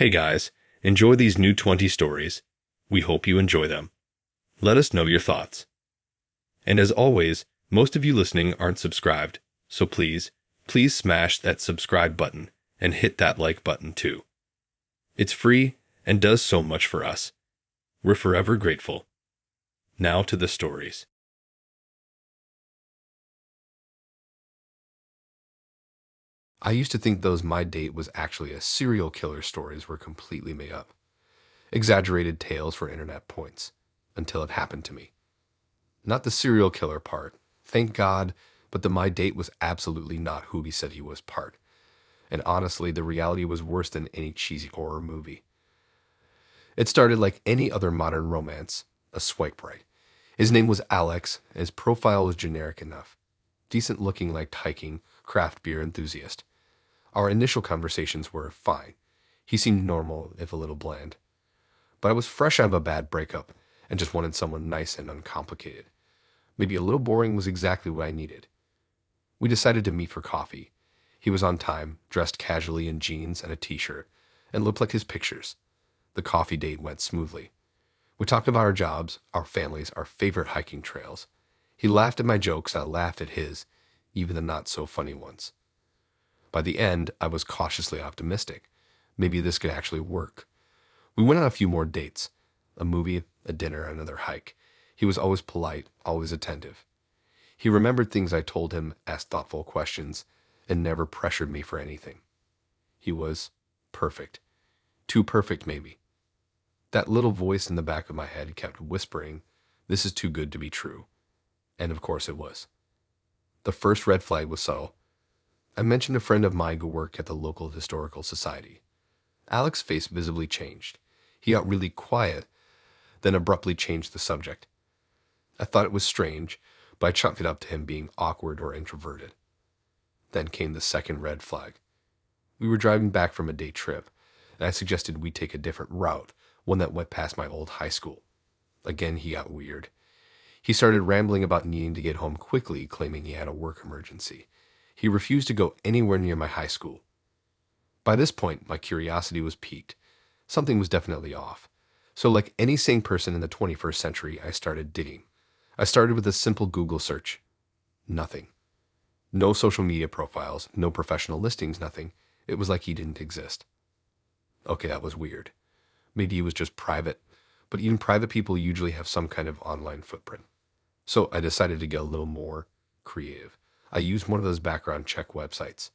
Hey guys, enjoy these new 20 stories. We hope you enjoy them. Let us know your thoughts. And as always, most of you listening aren't subscribed, so please smash that subscribe button and hit that like button too. It's free and does so much for us. We're forever grateful. Now to the stories. I used to think those my date was actually a serial killer stories were completely made up. Exaggerated tales for internet points. Until it happened to me. Not the serial killer part, thank God, but the my date was absolutely not who he said he was part. And honestly, the reality was worse than any cheesy horror movie. It started like any other modern romance, a swipe right. His name was Alex, and his profile was generic enough. Decent looking, liked hiking, craft beer enthusiast. Our initial conversations were fine. He seemed normal, if a little bland. But I was fresh out of a bad breakup and just wanted someone nice and uncomplicated. Maybe a little boring was exactly what I needed. We decided to meet for coffee. He was on time, dressed casually in jeans and a t-shirt, and looked like his pictures. The coffee date went smoothly. We talked about our jobs, our families, our favorite hiking trails. He laughed at my jokes, I laughed at his, even the not-so-funny ones. By the end, I was cautiously optimistic. Maybe this could actually work. We went on a few more dates. A movie, a dinner, another hike. He was always polite, always attentive. He remembered things I told him, asked thoughtful questions, and never pressured me for anything. He was perfect. Too perfect, maybe. That little voice in the back of my head kept whispering, "This is too good to be true." And of course it was. The first red flag was subtle. I mentioned a friend of mine who worked at the local historical society. Alex's face visibly changed. He got really quiet, then abruptly changed the subject. I thought it was strange, but I chalked it up to him being awkward or introverted. Then came the second red flag. We were driving back from a day trip, and I suggested we take a different route, one that went past my old high school. Again, he got weird. He started rambling about needing to get home quickly, claiming he had a work emergency. He refused to go anywhere near my high school. By this point, my curiosity was piqued. Something was definitely off. So like any sane person in the 21st century, I started digging. I started with a simple Google search. Nothing. No social media profiles, no professional listings, nothing. It was like he didn't exist. Okay, that was weird. Maybe he was just private, but even private people usually have some kind of online footprint. So I decided to get a little more creative. I used one of those background check websites.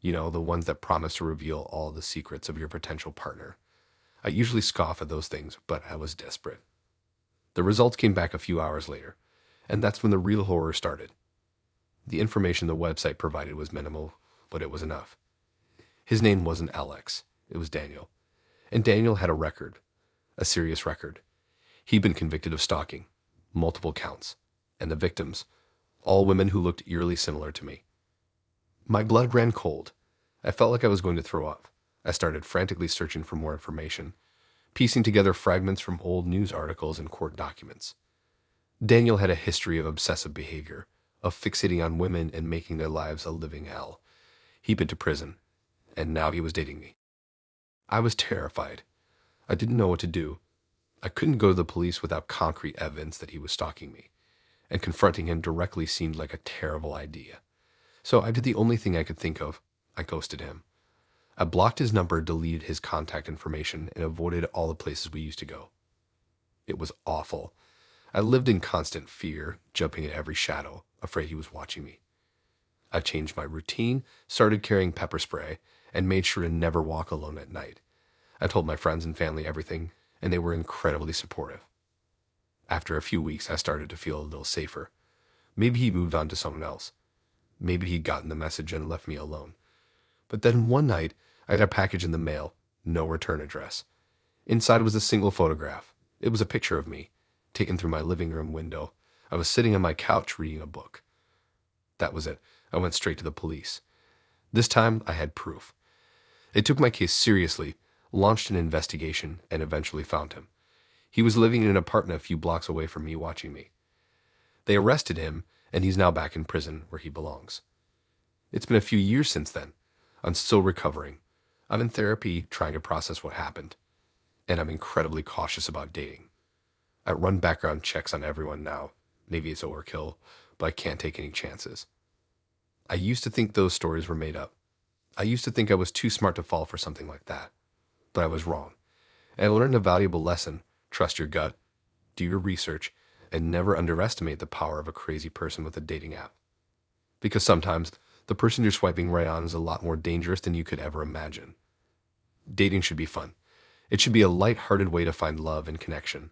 You know, the ones that promise to reveal all the secrets of your potential partner. I usually scoff at those things, but I was desperate. The results came back a few hours later, and that's when the real horror started. The information the website provided was minimal, but it was enough. His name wasn't Alex, it was Daniel. And Daniel had a record, a serious record. He'd been convicted of stalking, multiple counts, and the victims, all women who looked eerily similar to me. My blood ran cold. I felt like I was going to throw up. I started frantically searching for more information, piecing together fragments from old news articles and court documents. Daniel had a history of obsessive behavior, of fixating on women and making their lives a living hell. He'd been to prison, and now he was dating me. I was terrified. I didn't know what to do. I couldn't go to the police without concrete evidence that he was stalking me, and confronting him directly seemed like a terrible idea. So I did the only thing I could think of. I ghosted him. I blocked his number, deleted his contact information, and avoided all the places we used to go. It was awful. I lived in constant fear, jumping at every shadow, afraid he was watching me. I changed my routine, started carrying pepper spray, and made sure to never walk alone at night. I told my friends and family everything, and they were incredibly supportive. After a few weeks, I started to feel a little safer. Maybe he moved on to someone else. Maybe he'd gotten the message and left me alone. But then one night, I got a package in the mail, no return address. Inside was a single photograph. It was a picture of me, taken through my living room window. I was sitting on my couch reading a book. That was it. I went straight to the police. This time, I had proof. They took my case seriously, launched an investigation, and eventually found him. He was living in an apartment a few blocks away from me, watching me. They arrested him, and he's now back in prison where he belongs. It's been a few years since then. I'm still recovering. I'm in therapy trying to process what happened, and I'm incredibly cautious about dating. I run background checks on everyone now. Maybe it's overkill, but I can't take any chances. I used to think those stories were made up. I used to think I was too smart to fall for something like that, but I was wrong. And I learned a valuable lesson: trust your gut, do your research, and never underestimate the power of a crazy person with a dating app. Because sometimes the person you're swiping right on is a lot more dangerous than you could ever imagine. Dating should be fun. It should be a light-hearted way to find love and connection.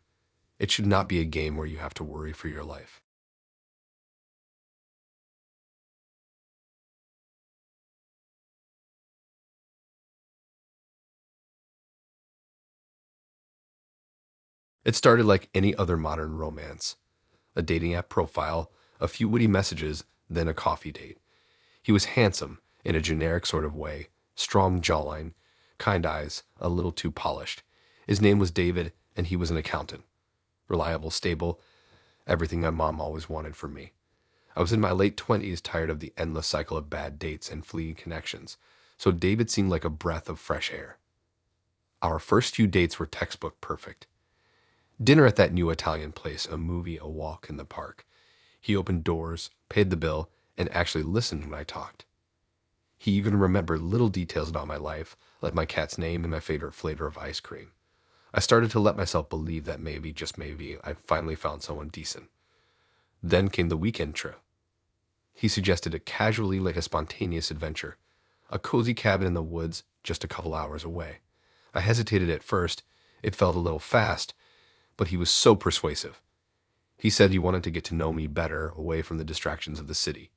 It should not be a game where you have to worry for your life. It started like any other modern romance: a dating app profile, a few witty messages, then a coffee date. He was handsome in a generic sort of way, strong jawline, kind eyes, a little too polished. His name was David, and he was an accountant. Reliable, stable, everything my mom always wanted from me. I was in my late 20s, tired of the endless cycle of bad dates and fleeting connections, so David seemed like a breath of fresh air. Our first few dates were textbook perfect. Dinner at that new Italian place, a movie, a walk in the park. He opened doors, paid the bill, and actually listened when I talked. He even remembered little details about my life, like my cat's name and my favorite flavor of ice cream. I started to let myself believe that maybe, just maybe, I finally found someone decent. Then came the weekend trip. He suggested it casually, like a spontaneous adventure. A cozy cabin in the woods just a couple hours away. I hesitated at first. It felt a little fast, but he was so persuasive. He said he wanted to get to know me better, away from the distractions of the city.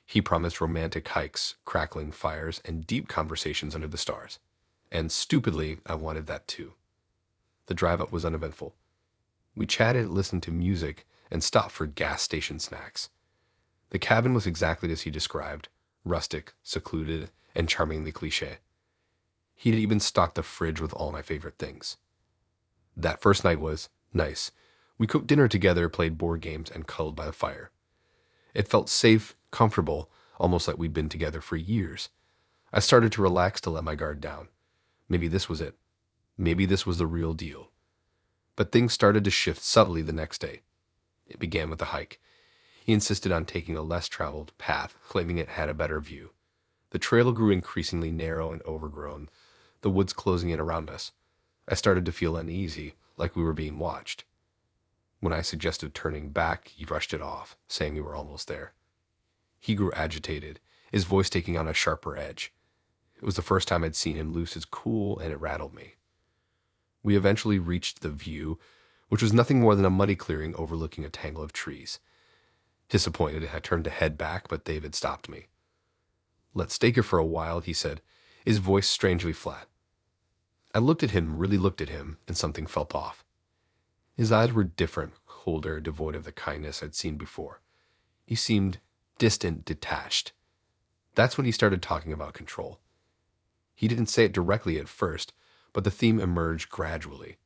He promised romantic hikes, crackling fires, and deep conversations under the stars. And stupidly, I wanted that too. The drive up was uneventful. We chatted, listened to music, and stopped for gas station snacks. The cabin was exactly as he described: rustic, secluded, and charmingly cliché. He'd even stocked the fridge with all my favorite things. That first night was nice. We cooked dinner together, played board games, and cuddled by the fire. It felt safe, comfortable, almost like we'd been together for years. I started to relax, to let my guard down. Maybe this was it. Maybe this was the real deal. But things started to shift subtly the next day. It began with a hike. He insisted on taking a less traveled path, claiming it had a better view. The trail grew increasingly narrow and overgrown, the woods closing in around us. I started to feel uneasy, like we were being watched. When I suggested turning back, he brushed it off, saying we were almost there. He grew agitated, his voice taking on a sharper edge. It was the first time I'd seen him lose his cool, and it rattled me. We eventually reached the view, which was nothing more than a muddy clearing overlooking a tangle of trees. Disappointed, I turned to head back, but David stopped me. "Let's stay here for a while," he said, his voice strangely flat. I looked at him, really looked at him, and something felt off. His eyes were different, colder, devoid of the kindness I'd seen before. He seemed distant, detached. That's when he started talking about control. He didn't say it directly at first, but the theme emerged gradually.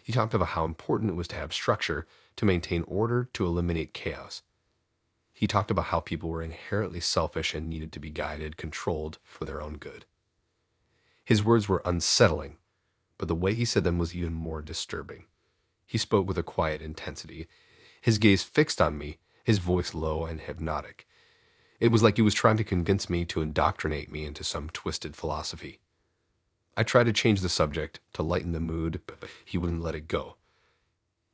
He talked about how important it was to have structure, to maintain order, to eliminate chaos. He talked about how people were inherently selfish and needed to be guided, controlled for their own good. His words were unsettling, but the way he said them was even more disturbing. He spoke with a quiet intensity, his gaze fixed on me, his voice low and hypnotic. It was like he was trying to convince me, to indoctrinate me into some twisted philosophy. I tried to change the subject, to lighten the mood, but he wouldn't let it go.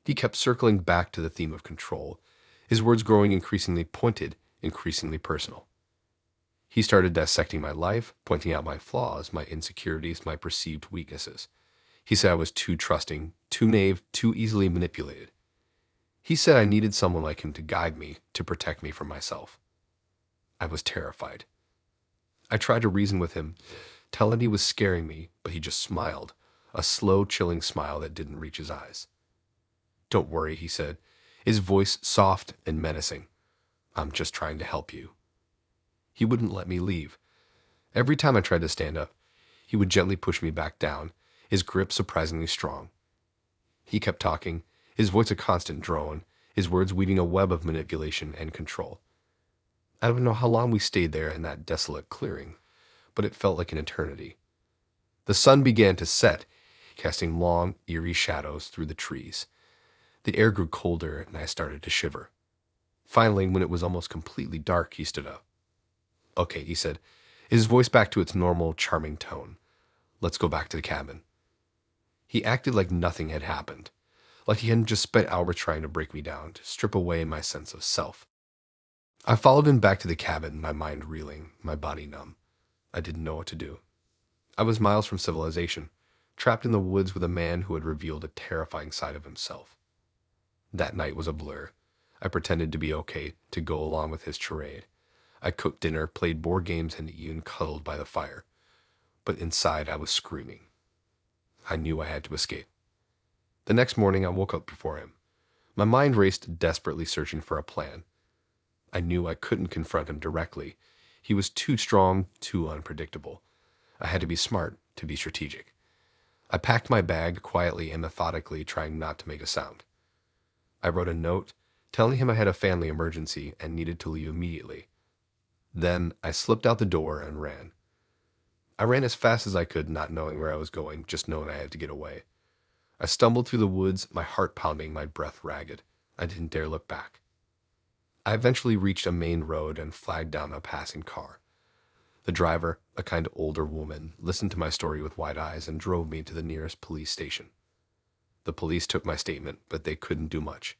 He kept circling back to the theme of control, his words growing increasingly pointed, increasingly personal. He started dissecting my life, pointing out my flaws, my insecurities, my perceived weaknesses. He said I was too trusting, too naive, too easily manipulated. He said I needed someone like him to guide me, to protect me from myself. I was terrified. I tried to reason with him, tell him he was scaring me, but he just smiled, a slow, chilling smile that didn't reach his eyes. "Don't worry," he said, his voice soft and menacing. "I'm just trying to help you." He wouldn't let me leave. Every time I tried to stand up, he would gently push me back down, his grip surprisingly strong. He kept talking, his voice a constant drone, his words weaving a web of manipulation and control. I don't know how long we stayed there in that desolate clearing, but it felt like an eternity. The sun began to set, casting long, eerie shadows through the trees. The air grew colder, and I started to shiver. Finally, when it was almost completely dark, he stood up. "Okay," he said, his voice back to its normal, charming tone. "Let's go back to the cabin." He acted like nothing had happened, like he hadn't just spent hours trying to break me down, to strip away my sense of self. I followed him back to the cabin, my mind reeling, my body numb. I didn't know what to do. I was miles from civilization, trapped in the woods with a man who had revealed a terrifying side of himself. That night was a blur. I pretended to be okay, to go along with his charade. I cooked dinner, played board games, and even cuddled by the fire. But inside I was screaming. I knew I had to escape. The next morning I woke up before him. My mind raced, desperately searching for a plan. I knew I couldn't confront him directly. He was too strong, too unpredictable. I had to be smart, to be strategic. I packed my bag quietly and methodically, trying not to make a sound. I wrote a note, telling him I had a family emergency and needed to leave immediately. Then I slipped out the door and ran. I ran as fast as I could, not knowing where I was going, just knowing I had to get away. I stumbled through the woods, my heart pounding, my breath ragged. I didn't dare look back. I eventually reached a main road and flagged down a passing car. The driver, a kind of older woman, listened to my story with wide eyes and drove me to the nearest police station. The police took my statement, but they couldn't do much.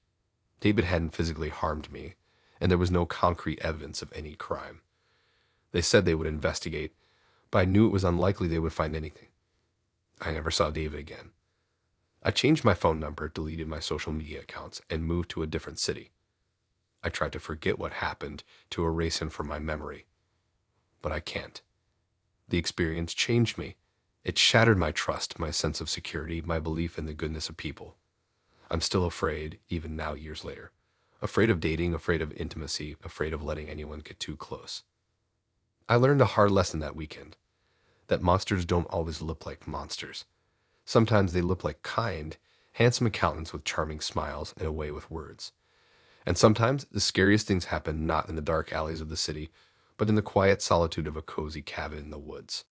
David hadn't physically harmed me, and there was no concrete evidence of any crime. They said they would investigate, but I knew it was unlikely they would find anything. I never saw David again. I changed my phone number, deleted my social media accounts, and moved to a different city. I tried to forget what happened, to erase him from my memory. But I can't. The experience changed me. It shattered my trust, my sense of security, my belief in the goodness of people. I'm still afraid, even now years later. Afraid of dating, afraid of intimacy, afraid of letting anyone get too close. I learned a hard lesson that weekend. That monsters don't always look like monsters. Sometimes they look like kind, handsome accountants with charming smiles and a way with words. And sometimes the scariest things happen not in the dark alleys of the city, but in the quiet solitude of a cozy cabin in the woods.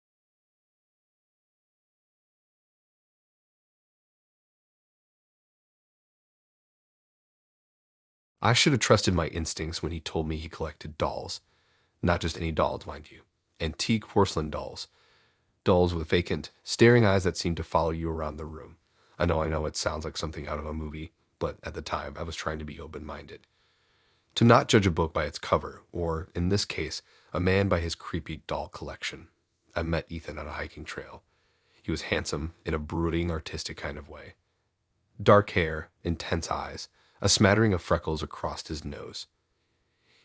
I should have trusted my instincts when he told me he collected dolls. Not just any dolls, mind you. Antique porcelain dolls. Dolls with vacant, staring eyes that seemed to follow you around the room. I know it sounds like something out of a movie, but at the time I was trying to be open-minded. To not judge a book by its cover, or, in this case, a man by his creepy doll collection. I met Ethan on a hiking trail. He was handsome in a brooding, artistic kind of way. Dark hair, intense eyes, a smattering of freckles across his nose.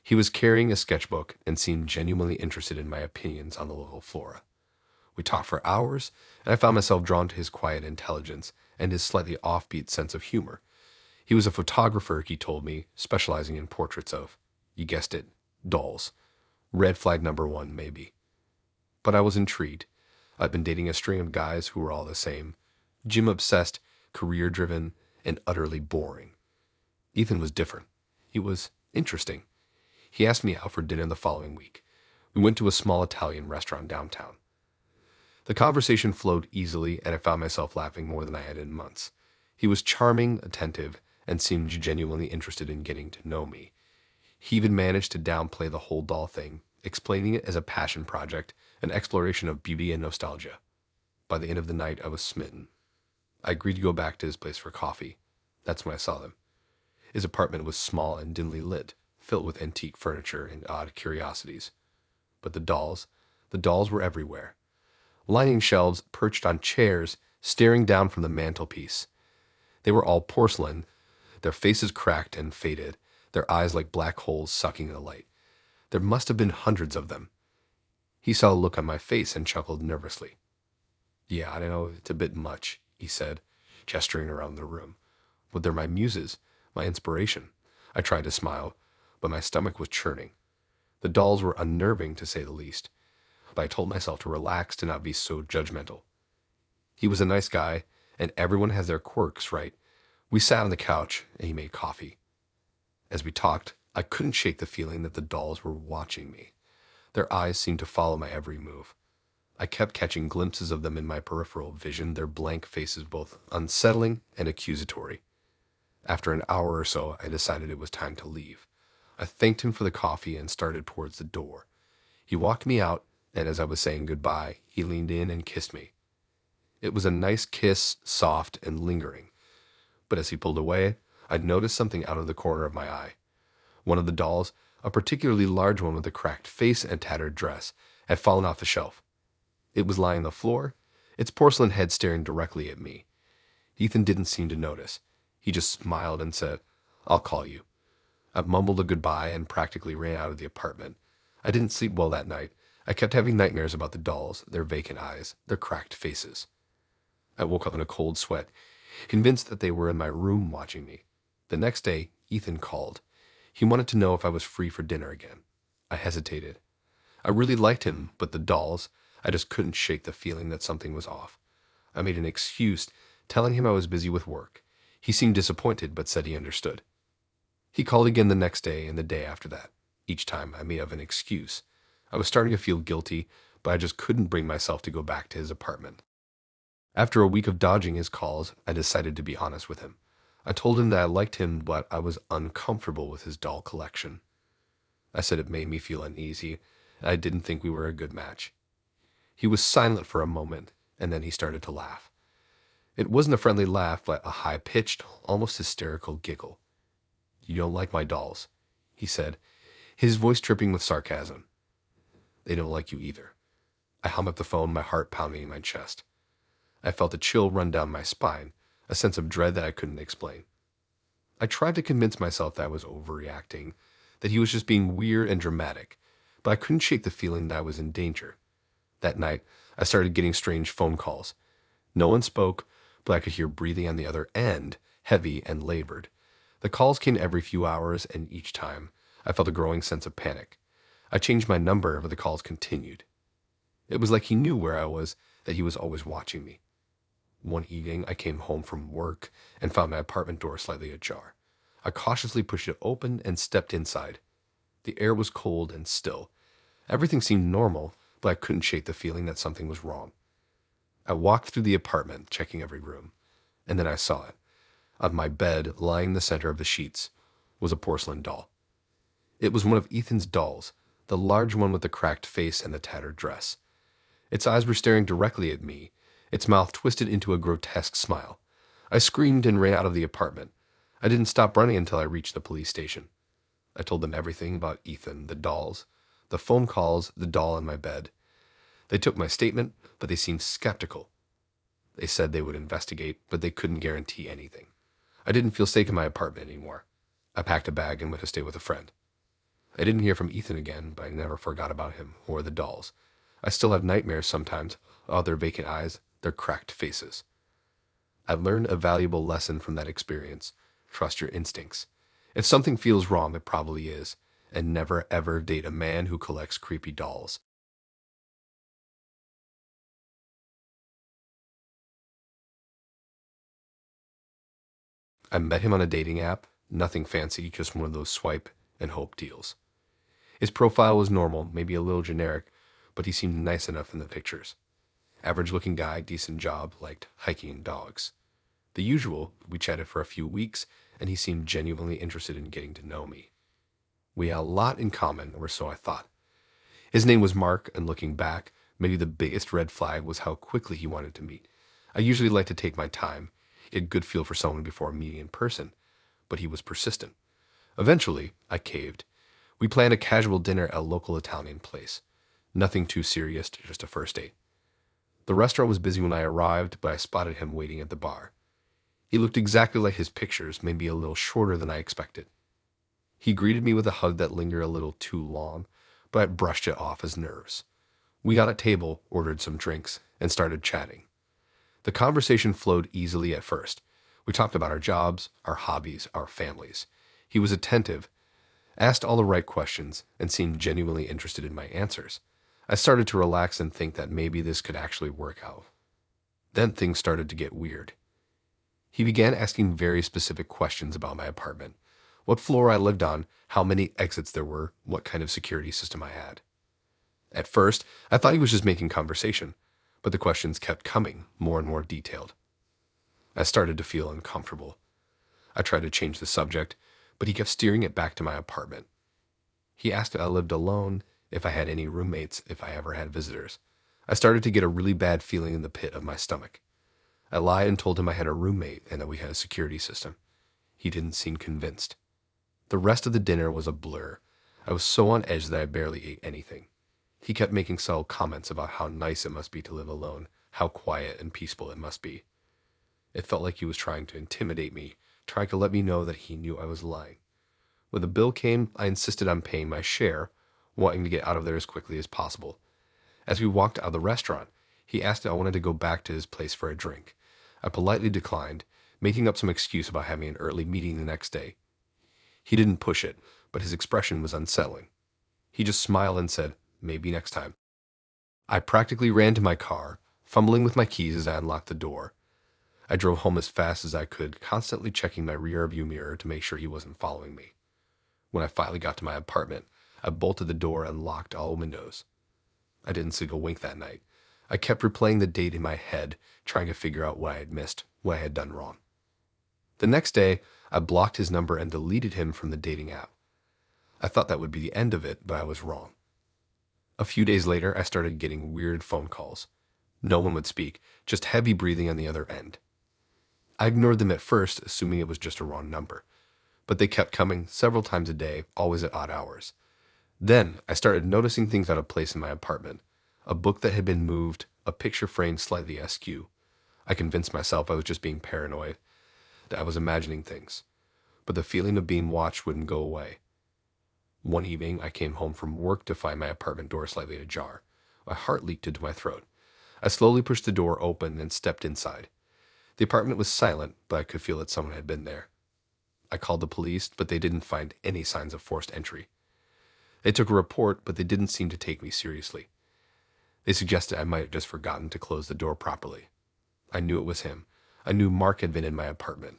He was carrying a sketchbook and seemed genuinely interested in my opinions on the local flora. We talked for hours, and I found myself drawn to his quiet intelligence and his slightly offbeat sense of humor. He was a photographer, he told me, specializing in portraits of, you guessed it, dolls. Red flag number one, maybe. But I was intrigued. I'd been dating a string of guys who were all the same. Gym-obsessed, career-driven, and utterly boring. Ethan was different. He was interesting. He asked me out for dinner the following week. We went to a small Italian restaurant downtown. The conversation flowed easily, and I found myself laughing more than I had in months. He was charming, attentive, and seemed genuinely interested in getting to know me. He even managed to downplay the whole doll thing, explaining it as a passion project, an exploration of beauty and nostalgia. By the end of the night, I was smitten. I agreed to go back to his place for coffee. That's when I saw them. His apartment was small and dimly lit, filled with antique furniture and odd curiosities. But the dolls were everywhere. Lining shelves, perched on chairs, staring down from the mantelpiece. They were all porcelain, their faces cracked and faded, their eyes like black holes sucking the light. There must have been hundreds of them. He saw a look on my face and chuckled nervously. "Yeah, I know it's a bit much," he said, gesturing around the room. "But they're my muses, my inspiration." I tried to smile, but my stomach was churning. The dolls were unnerving, to say the least, but I told myself to relax, to not be so judgmental. He was a nice guy, and everyone has their quirks, right? We sat on the couch, and he made coffee. As we talked, I couldn't shake the feeling that the dolls were watching me. Their eyes seemed to follow my every move. I kept catching glimpses of them in my peripheral vision, their blank faces both unsettling and accusatory. After an hour or so, I decided it was time to leave. I thanked him for the coffee and started towards the door. He walked me out, and as I was saying goodbye, he leaned in and kissed me. It was a nice kiss, soft and lingering. But as he pulled away, I'd noticed something out of the corner of my eye. One of the dolls, a particularly large one with a cracked face and tattered dress, had fallen off the shelf. It was lying on the floor, its porcelain head staring directly at me. Ethan didn't seem to notice. He just smiled and said, "I'll call you." I mumbled a goodbye and practically ran out of the apartment. I didn't sleep well that night. I kept having nightmares about the dolls, their vacant eyes, their cracked faces. I woke up in a cold sweat, convinced that they were in my room watching me. The next day, Ethan called. He wanted to know if I was free for dinner again. I hesitated. I really liked him, but the dolls, I just couldn't shake the feeling that something was off. I made an excuse, telling him I was busy with work. He seemed disappointed, but said he understood. He called again the next day and the day after that. Each time I made up an excuse. I was starting to feel guilty, but I just couldn't bring myself to go back to his apartment. After a week of dodging his calls, I decided to be honest with him. I told him that I liked him, but I was uncomfortable with his doll collection. I said it made me feel uneasy, and I didn't think we were a good match. He was silent for a moment, and then he started to laugh. It wasn't a friendly laugh, but a high-pitched, almost hysterical giggle. "You don't like my dolls," he said, his voice dripping with sarcasm. "They don't like you either." I hung up the phone, my heart pounding in my chest. I felt a chill run down my spine, a sense of dread that I couldn't explain. I tried to convince myself that I was overreacting, that he was just being weird and dramatic, but I couldn't shake the feeling that I was in danger. That night, I started getting strange phone calls. No one spoke, but I could hear breathing on the other end, heavy and labored. The calls came every few hours, and each time, I felt a growing sense of panic. I changed my number, but the calls continued. It was like he knew where I was, that he was always watching me. One evening, I came home from work and found my apartment door slightly ajar. I cautiously pushed it open and stepped inside. The air was cold and still. Everything seemed normal, but I couldn't shake the feeling that something was wrong. I walked through the apartment, checking every room, and then I saw it. On my bed, lying in the center of the sheets, was a porcelain doll. It was one of Ethan's dolls, the large one with the cracked face and the tattered dress. Its eyes were staring directly at me, its mouth twisted into a grotesque smile. I screamed and ran out of the apartment. I didn't stop running until I reached the police station. I told them everything about Ethan, the dolls, the phone calls, the doll in my bed. They took my statement, but they seemed skeptical. They said they would investigate, but they couldn't guarantee anything. I didn't feel safe in my apartment anymore. I packed a bag and went to stay with a friend. I didn't hear from Ethan again, but I never forgot about him or the dolls. I still have nightmares sometimes of their vacant eyes, their cracked faces. I've learned a valuable lesson from that experience. Trust your instincts. If something feels wrong, it probably is. And never ever date a man who collects creepy dolls. I met him on a dating app. Nothing fancy, just one of those swipe and hope deals. His profile was normal, maybe a little generic, but he seemed nice enough in the pictures. Average looking guy, decent job, liked hiking and dogs. The usual, we chatted for a few weeks, and he seemed genuinely interested in getting to know me. We had a lot in common, or so I thought. His name was Mark, and looking back, maybe the biggest red flag was how quickly he wanted to meet. I usually like to take my time, get a good feel for someone before meeting in person, but he was persistent. Eventually, I caved. We planned a casual dinner at a local Italian place. Nothing too serious, just a first date. The restaurant was busy when I arrived, but I spotted him waiting at the bar. He looked exactly like his pictures, maybe a little shorter than I expected. He greeted me with a hug that lingered a little too long, but I brushed it off as nerves. We got a table, ordered some drinks, and started chatting. The conversation flowed easily at first. We talked about our jobs, our hobbies, our families. He was attentive, asked all the right questions, and seemed genuinely interested in my answers. I started to relax and think that maybe this could actually work out. Then things started to get weird. He began asking very specific questions about my apartment, what floor I lived on, how many exits there were, what kind of security system I had. At first, I thought he was just making conversation, but the questions kept coming, more and more detailed. I started to feel uncomfortable. I tried to change the subject, but he kept steering it back to my apartment. He asked if I lived alone, if I had any roommates, if I ever had visitors. I started to get a really bad feeling in the pit of my stomach. I lied and told him I had a roommate and that we had a security system. He didn't seem convinced. The rest of the dinner was a blur. I was so on edge that I barely ate anything. He kept making subtle comments about how nice it must be to live alone, how quiet and peaceful it must be. It felt like he was trying to intimidate me, trying to let me know that he knew I was lying. When the bill came, I insisted on paying my share, wanting to get out of there as quickly as possible. As we walked out of the restaurant, he asked if I wanted to go back to his place for a drink. I politely declined, making up some excuse about having an early meeting the next day. He didn't push it, but his expression was unsettling. He just smiled and said, "Maybe next time." I practically ran to my car, fumbling with my keys as I unlocked the door. I drove home as fast as I could, constantly checking my rearview mirror to make sure he wasn't following me. When I finally got to my apartment, I bolted the door and locked all windows. I didn't sleep a wink that night. I kept replaying the date in my head, trying to figure out what I had missed, what I had done wrong. The next day, I blocked his number and deleted him from the dating app. I thought that would be the end of it, but I was wrong. A few days later, I started getting weird phone calls. No one would speak, just heavy breathing on the other end. I ignored them at first, assuming it was just a wrong number, but they kept coming several times a day, always at odd hours. Then I started noticing things out of place in my apartment. A book that had been moved, a picture frame slightly askew. I convinced myself I was just being paranoid, that I was imagining things, but the feeling of being watched wouldn't go away. One evening, I came home from work to find my apartment door slightly ajar. My heart leaped into my throat. I slowly pushed the door open and stepped inside. The apartment was silent, but I could feel that someone had been there. I called the police, but they didn't find any signs of forced entry. They took a report, but they didn't seem to take me seriously. They suggested I might have just forgotten to close the door properly. I knew it was him. I knew Mark had been in my apartment.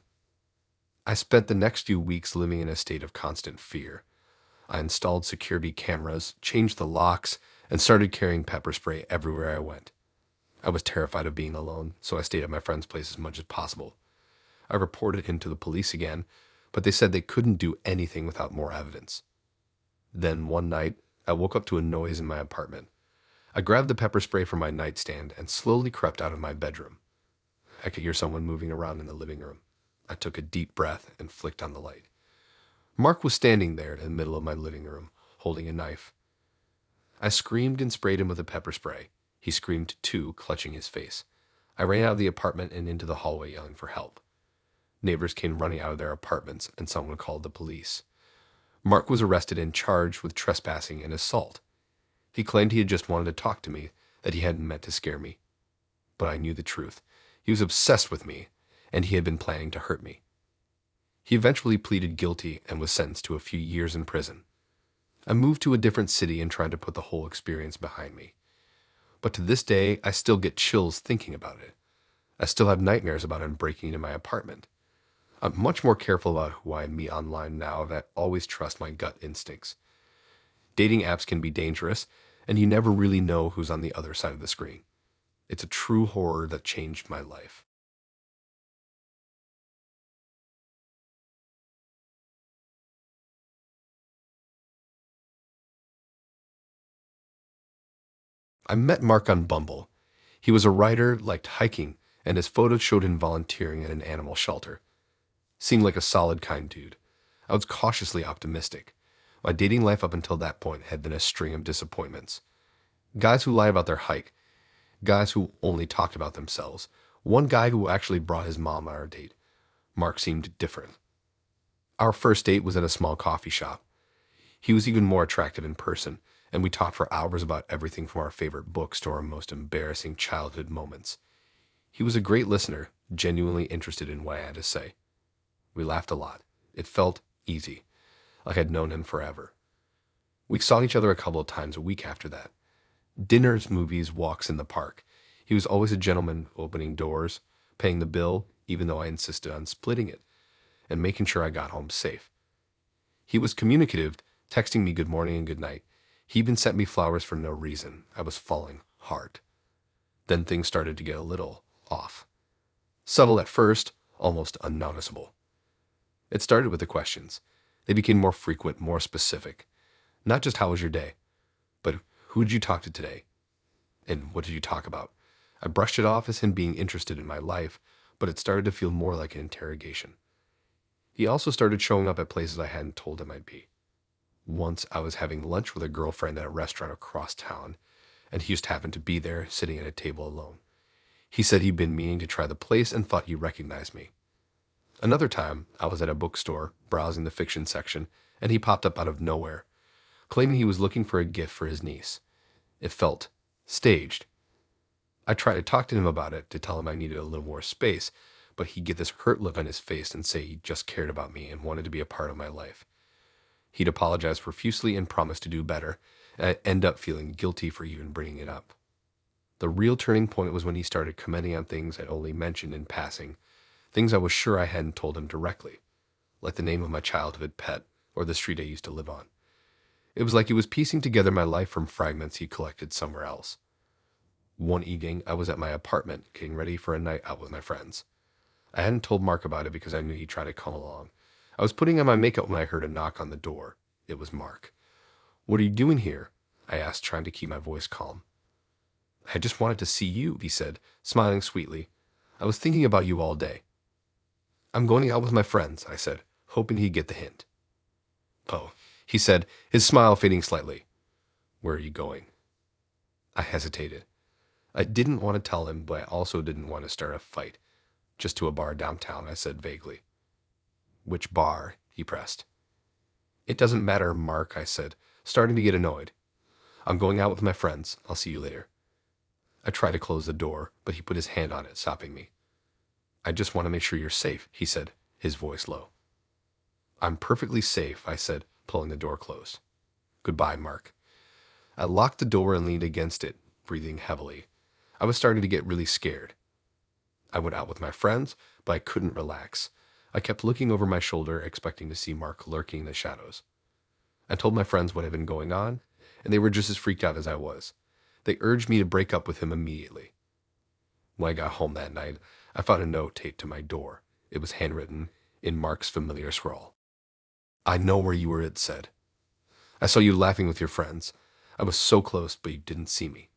I spent the next few weeks living in a state of constant fear. I installed security cameras, changed the locks, and started carrying pepper spray everywhere I went. I was terrified of being alone, so I stayed at my friend's place as much as possible. I reported him to the police again, but they said they couldn't do anything without more evidence. Then one night, I woke up to a noise in my apartment. I grabbed the pepper spray from my nightstand and slowly crept out of my bedroom. I could hear someone moving around in the living room. I took a deep breath and flicked on the light. Mark was standing there in the middle of my living room, holding a knife. I screamed and sprayed him with the pepper spray. He screamed too, clutching his face. I ran out of the apartment and into the hallway yelling for help. Neighbors came running out of their apartments, and someone called the police. Mark was arrested and charged with trespassing and assault. He claimed he had just wanted to talk to me, that he hadn't meant to scare me. But I knew the truth. He was obsessed with me, and he had been planning to hurt me. He eventually pleaded guilty and was sentenced to a few years in prison. I moved to a different city and tried to put the whole experience behind me. But to this day, I still get chills thinking about it. I still have nightmares about him breaking into my apartment. I'm much more careful about who I meet online now, and I always trust my gut instincts. Dating apps can be dangerous, and you never really know who's on the other side of the screen. It's a true horror that changed my life. I met Mark on Bumble. He was a writer, liked hiking, and his photos showed him volunteering at an animal shelter. Seemed like a solid, kind dude. I was cautiously optimistic. My dating life up until that point had been a string of disappointments. Guys who lie about their hike, guys who only talked about themselves, one guy who actually brought his mom on our date. Mark seemed different. Our first date was at a small coffee shop. He was even more attractive in person, and we talked for hours about everything from our favorite books to our most embarrassing childhood moments. He was a great listener, genuinely interested in what I had to say. We laughed a lot. It felt easy, like I'd known him forever. We saw each other a couple of times a week after that. Dinners, movies, walks in the park. He was always a gentleman, opening doors, paying the bill, even though I insisted on splitting it, and making sure I got home safe. He was communicative, texting me good morning and good night. He even sent me flowers for no reason. I was falling hard. Then things started to get a little off. Subtle at first, almost unnoticeable. It started with the questions. They became more frequent, more specific. Not just how was your day, but who did you talk to today? And what did you talk about? I brushed it off as him being interested in my life, but it started to feel more like an interrogation. He also started showing up at places I hadn't told him I'd be. Once I was having lunch with a girlfriend at a restaurant across town, and he just happened to be there, sitting at a table alone. He said he'd been meaning to try the place and thought he recognized me. Another time, I was at a bookstore, browsing the fiction section, and he popped up out of nowhere, claiming he was looking for a gift for his niece. It felt staged. I tried to talk to him about it, to tell him I needed a little more space, but he'd get this hurt look on his face and say he just cared about me and wanted to be a part of my life. He'd apologize profusely and promise to do better, and I'd end up feeling guilty for even bringing it up. The real turning point was when he started commenting on things I'd only mentioned in passing, things I was sure I hadn't told him directly, like the name of my childhood pet or the street I used to live on. It was like he was piecing together my life from fragments he collected somewhere else. One evening, I was at my apartment, getting ready for a night out with my friends. I hadn't told Mark about it because I knew he'd try to come along. I was putting on my makeup when I heard a knock on the door. It was Mark. "What are you doing here?" I asked, trying to keep my voice calm. "I just wanted to see you," he said, smiling sweetly. "I was thinking about you all day." "I'm going out with my friends," I said, hoping he'd get the hint. "Oh," he said, his smile fading slightly. "Where are you going?" I hesitated. I didn't want to tell him, but I also didn't want to start a fight. "Just to a bar downtown," I said vaguely. "Which bar?" he pressed. "It doesn't matter, Mark," I said, starting to get annoyed. "I'm going out with my friends. I'll see you later." I tried to close the door, but he put his hand on it, stopping me. "I just want to make sure you're safe," he said, his voice low. "I'm perfectly safe," I said, pulling the door closed. "Goodbye, Mark." I locked the door and leaned against it, breathing heavily. I was starting to get really scared. I went out with my friends, but I couldn't relax. I kept looking over my shoulder, expecting to see Mark lurking in the shadows. I told my friends what had been going on, and they were just as freaked out as I was. They urged me to break up with him immediately. When I got home that night, I found a note taped to my door. It was handwritten in Mark's familiar scrawl. "I know where you were," it said. "I saw you laughing with your friends. I was so close, but you didn't see me.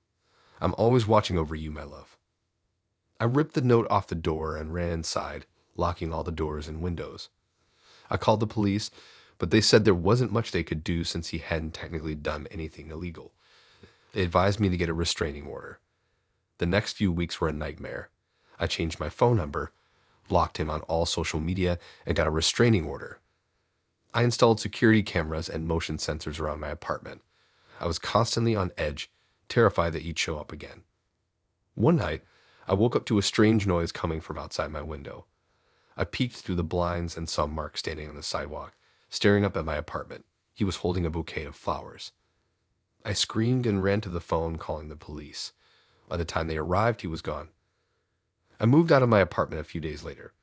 I'm always watching over you, my love." I ripped the note off the door and ran inside, locking all the doors and windows. I called the police, but they said there wasn't much they could do since he hadn't technically done anything illegal. They advised me to get a restraining order. The next few weeks were a nightmare. I changed my phone number, blocked him on all social media, and got a restraining order. I installed security cameras and motion sensors around my apartment. I was constantly on edge, terrified that he'd show up again. One night, I woke up to a strange noise coming from outside my window. I peeked through the blinds and saw Mark standing on the sidewalk, staring up at my apartment. He was holding a bouquet of flowers. I screamed and ran to the phone, calling the police. By the time they arrived, he was gone. I moved out of my apartment a few days later.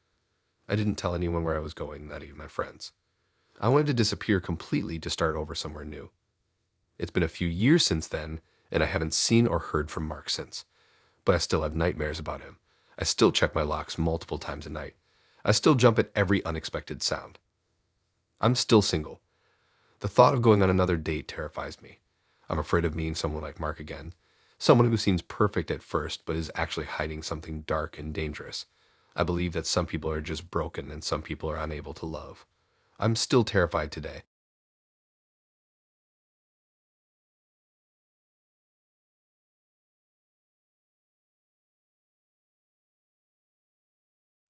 I didn't tell anyone where I was going, not even my friends. I wanted to disappear completely to start over somewhere new. It's been a few years since then, and I haven't seen or heard from Mark since. But I still have nightmares about him. I still check my locks multiple times a night. I still jump at every unexpected sound. I'm still single. The thought of going on another date terrifies me. I'm afraid of meeting someone like Mark again. Someone who seems perfect at first, but is actually hiding something dark and dangerous. I believe that some people are just broken and some people are unable to love. I'm still terrified today.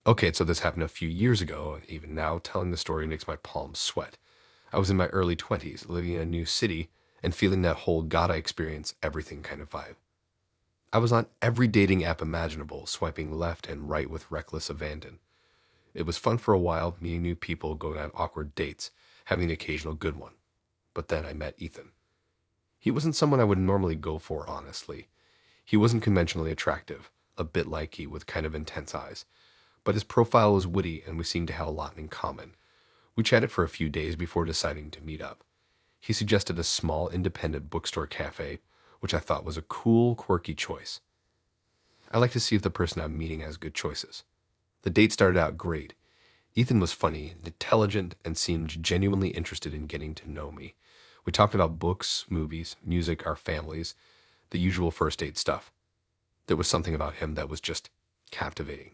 Okay, so this happened a few years ago. Even now, telling the story makes my palms sweat. I was in my early 20s, living in a new city, and feeling that whole gotta experience everything kind of vibe. I was on every dating app imaginable, swiping left and right with reckless abandon. It was fun for a while, meeting new people, going on awkward dates, having the occasional good one. But then I met Ethan. He wasn't someone I would normally go for, honestly. He wasn't conventionally attractive, a bit lanky with kind of intense eyes. But his profile was witty and we seemed to have a lot in common. We chatted for a few days before deciding to meet up. He suggested a small independent bookstore cafe, which I thought was a cool, quirky choice. I like to see if the person I'm meeting has good choices. The date started out great. Ethan was funny, intelligent, and seemed genuinely interested in getting to know me. We talked about books, movies, music, our families, the usual first date stuff. There was something about him that was just captivating.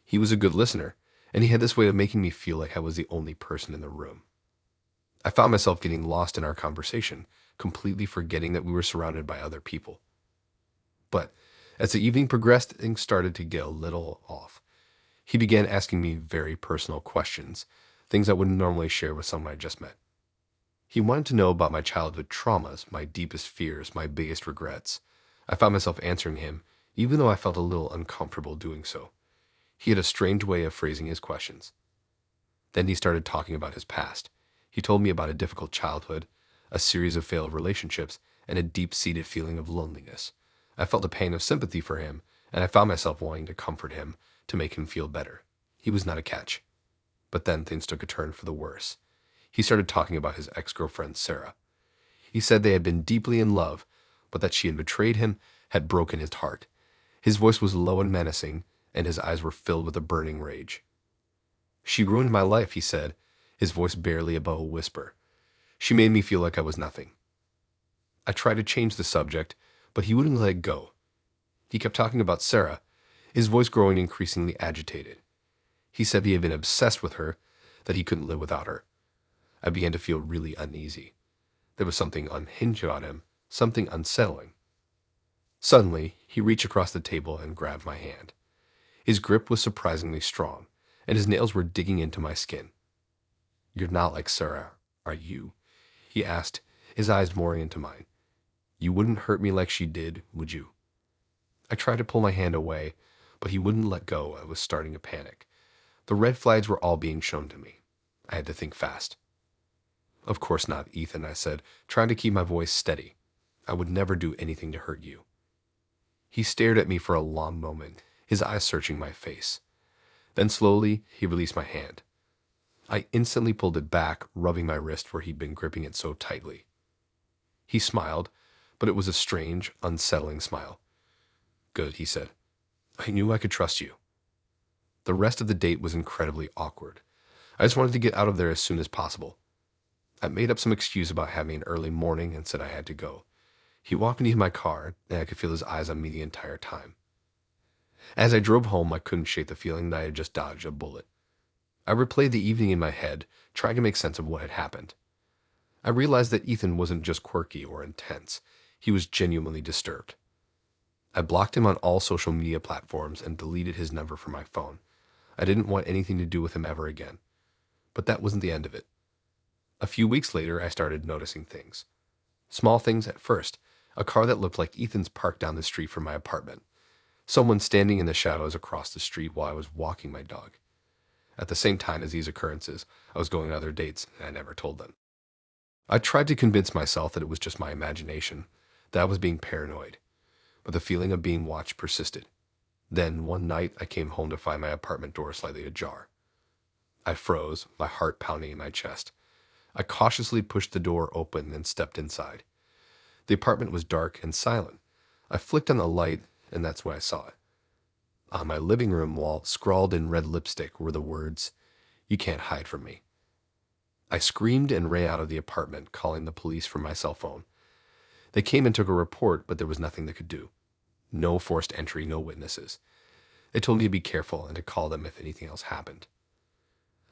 He was a good listener, and he had this way of making me feel like I was the only person in the room. I found myself getting lost in our conversation, completely forgetting that we were surrounded by other people. But as the evening progressed, things started to get a little off. He began asking me very personal questions, things I wouldn't normally share with someone I just met. He wanted to know about my childhood traumas, my deepest fears, my biggest regrets. I found myself answering him, even though I felt a little uncomfortable doing so. He had a strange way of phrasing his questions. Then he started talking about his past. He told me about a difficult childhood, a series of failed relationships, and a deep-seated feeling of loneliness. I felt a pain of sympathy for him, and I found myself wanting to comfort him, to make him feel better. He was not a catch. But then things took a turn for the worse. He started talking about his ex-girlfriend, Sarah. He said they had been deeply in love, but that she had betrayed him, had broken his heart. His voice was low and menacing, and his eyes were filled with a burning rage. She ruined my life, he said, his voice barely above a whisper. She made me feel like I was nothing. I tried to change the subject, but he wouldn't let it go. He kept talking about Sarah, his voice growing increasingly agitated. He said he had been obsessed with her, that he couldn't live without her. I began to feel really uneasy. There was something unhinged about him, something unsettling. Suddenly, he reached across the table and grabbed my hand. His grip was surprisingly strong, and his nails were digging into my skin. "You're not like Sarah, are you?" he asked, his eyes boring into mine. "You wouldn't hurt me like she did, would you?" I tried to pull my hand away, but he wouldn't let go. I was starting to panic. The red flags were all being shown to me. I had to think fast. "Of course not, Ethan," I said, trying to keep my voice steady. "I would never do anything to hurt you." He stared at me for a long moment, his eyes searching my face. Then slowly, he released my hand. I instantly pulled it back, rubbing my wrist where he'd been gripping it so tightly. He smiled, but it was a strange, unsettling smile. "Good," he said. "I knew I could trust you." The rest of the date was incredibly awkward. I just wanted to get out of there as soon as possible. I made up some excuse about having an early morning and said I had to go. He walked me to my car, and I could feel his eyes on me the entire time. As I drove home, I couldn't shake the feeling that I had just dodged a bullet. I replayed the evening in my head, trying to make sense of what had happened. I realized that Ethan wasn't just quirky or intense. He was genuinely disturbed. I blocked him on all social media platforms and deleted his number from my phone. I didn't want anything to do with him ever again. But that wasn't the end of it. A few weeks later, I started noticing things. Small things at first. A car that looked like Ethan's parked down the street from my apartment. Someone standing in the shadows across the street while I was walking my dog. At the same time as these occurrences, I was going on other dates, and I never told them. I tried to convince myself that it was just my imagination, that I was being paranoid, but the feeling of being watched persisted. Then, one night, I came home to find my apartment door slightly ajar. I froze, my heart pounding in my chest. I cautiously pushed the door open and stepped inside. The apartment was dark and silent. I flicked on the light, and that's when I saw it. On my living room wall, scrawled in red lipstick, were the words, "You can't hide from me." I screamed and ran out of the apartment, calling the police from my cell phone. They came and took a report, but there was nothing they could do. No forced entry, no witnesses. They told me to be careful and to call them if anything else happened.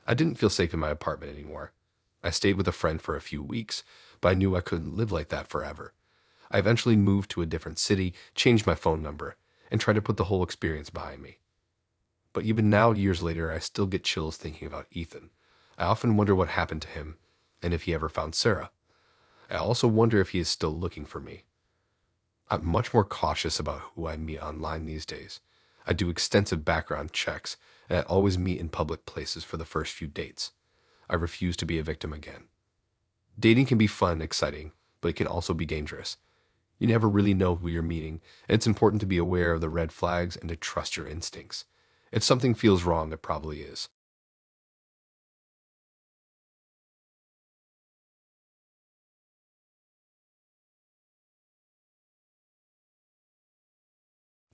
I didn't feel safe in my apartment anymore. I stayed with a friend for a few weeks, but I knew I couldn't live like that forever. I eventually moved to a different city, changed my phone number, and tried to put the whole experience behind me. But even now, years later, I still get chills thinking about Ethan. I often wonder what happened to him, and if he ever found Sarah. I also wonder if he is still looking for me. I'm much more cautious about who I meet online these days. I do extensive background checks, and I always meet in public places for the first few dates. I refuse to be a victim again. Dating can be fun and exciting, but it can also be dangerous. You never really know who you're meeting, and it's important to be aware of the red flags and to trust your instincts. If something feels wrong, it probably is.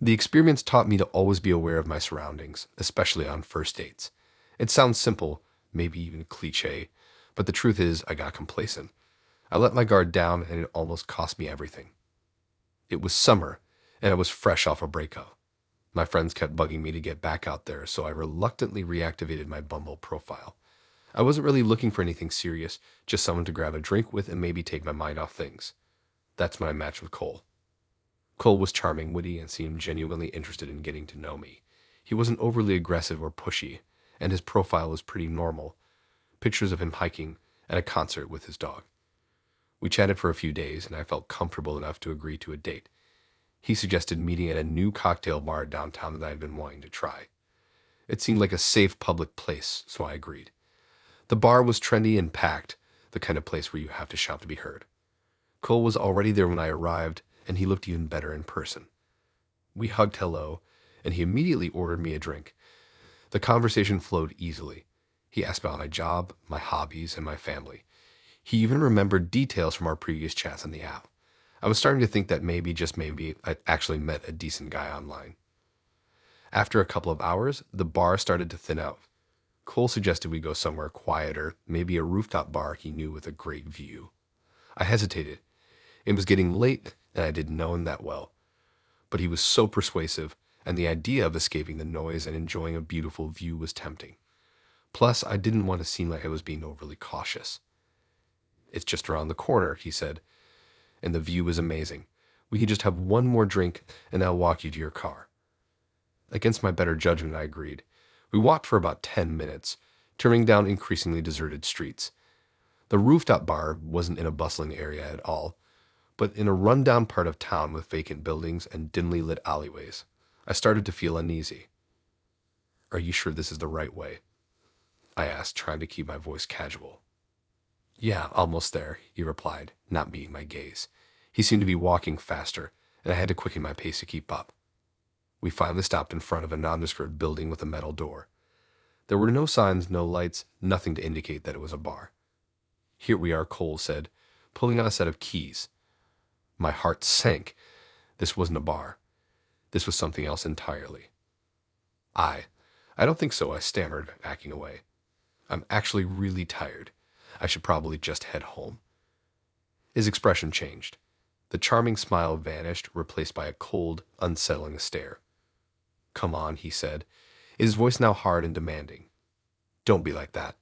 The experience taught me to always be aware of my surroundings, especially on first dates. It sounds simple, maybe even cliche, but the truth is I got complacent. I let my guard down and it almost cost me everything. It was summer, and I was fresh off a breakup. My friends kept bugging me to get back out there, so I reluctantly reactivated my Bumble profile. I wasn't really looking for anything serious, just someone to grab a drink with and maybe take my mind off things. That's when I matched with Cole. Cole was charming, witty, and seemed genuinely interested in getting to know me. He wasn't overly aggressive or pushy, and his profile was pretty normal. Pictures of him hiking at a concert with his dog. We chatted for a few days, and I felt comfortable enough to agree to a date. He suggested meeting at a new cocktail bar downtown that I had been wanting to try. It seemed like a safe public place, so I agreed. The bar was trendy and packed, the kind of place where you have to shout to be heard. Cole was already there when I arrived, and he looked even better in person. We hugged hello, and he immediately ordered me a drink. The conversation flowed easily. He asked about my job, my hobbies, and my family. He even remembered details from our previous chats on the app. I was starting to think that maybe, just maybe, I'd actually met a decent guy online. After a couple of hours, the bar started to thin out. Cole suggested we go somewhere quieter, maybe a rooftop bar he knew with a great view. I hesitated. It was getting late, and I didn't know him that well. But he was so persuasive, and the idea of escaping the noise and enjoying a beautiful view was tempting. Plus, I didn't want to seem like I was being overly cautious. "It's just around the corner," he said, "and the view is amazing. We can just have one more drink, and I'll walk you to your car." Against my better judgment, I agreed. We walked for about 10 minutes, turning down increasingly deserted streets. The rooftop bar wasn't in a bustling area at all, but in a rundown part of town with vacant buildings and dimly lit alleyways. I started to feel uneasy. "Are you sure this is the right way?" I asked, trying to keep my voice casual. "Yeah, almost there," he replied, not meeting my gaze. He seemed to be walking faster, and I had to quicken my pace to keep up. We finally stopped in front of a nondescript building with a metal door. There were no signs, no lights, nothing to indicate that it was a bar. "Here we are," Cole said, pulling out a set of keys. My heart sank. This wasn't a bar. This was something else entirely. I don't think so," I stammered, backing away. "I'm actually really tired. I should probably just head home." His expression changed. The charming smile vanished, replaced by a cold, unsettling stare. "Come on," he said, his voice now hard and demanding. "Don't be like that.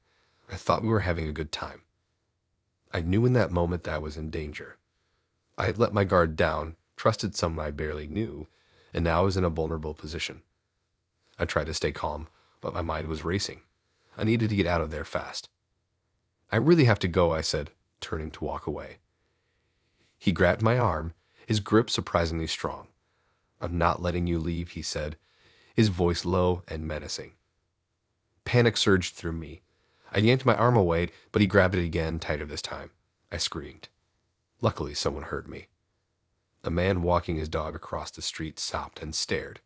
I thought we were having a good time." I knew in that moment that I was in danger. I had let my guard down, trusted someone I barely knew, and now I was in a vulnerable position. I tried to stay calm, but my mind was racing. I needed to get out of there fast. "I really have to go," I said, turning to walk away. He grabbed my arm, his grip surprisingly strong. "I'm not letting you leave," he said, his voice low and menacing. Panic surged through me. I yanked my arm away, but he grabbed it again, tighter this time. I screamed. Luckily, someone heard me. A man walking his dog across the street stopped and stared.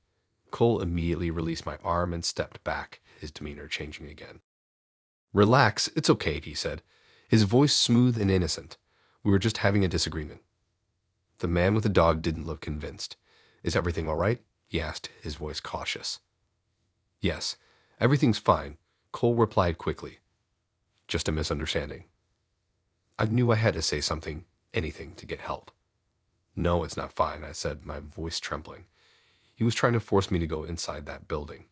Cole immediately released my arm and stepped back, his demeanor changing again. "Relax, it's okay," he said, his voice smooth and innocent. "We were just having a disagreement." The man with the dog didn't look convinced. "Is everything all right?" he asked, his voice cautious. "Yes, everything's fine," Cole replied quickly. "Just a misunderstanding." I knew I had to say something, anything, to get help. "No, it's not fine," I said, my voice trembling. He was trying to force me to go inside that building.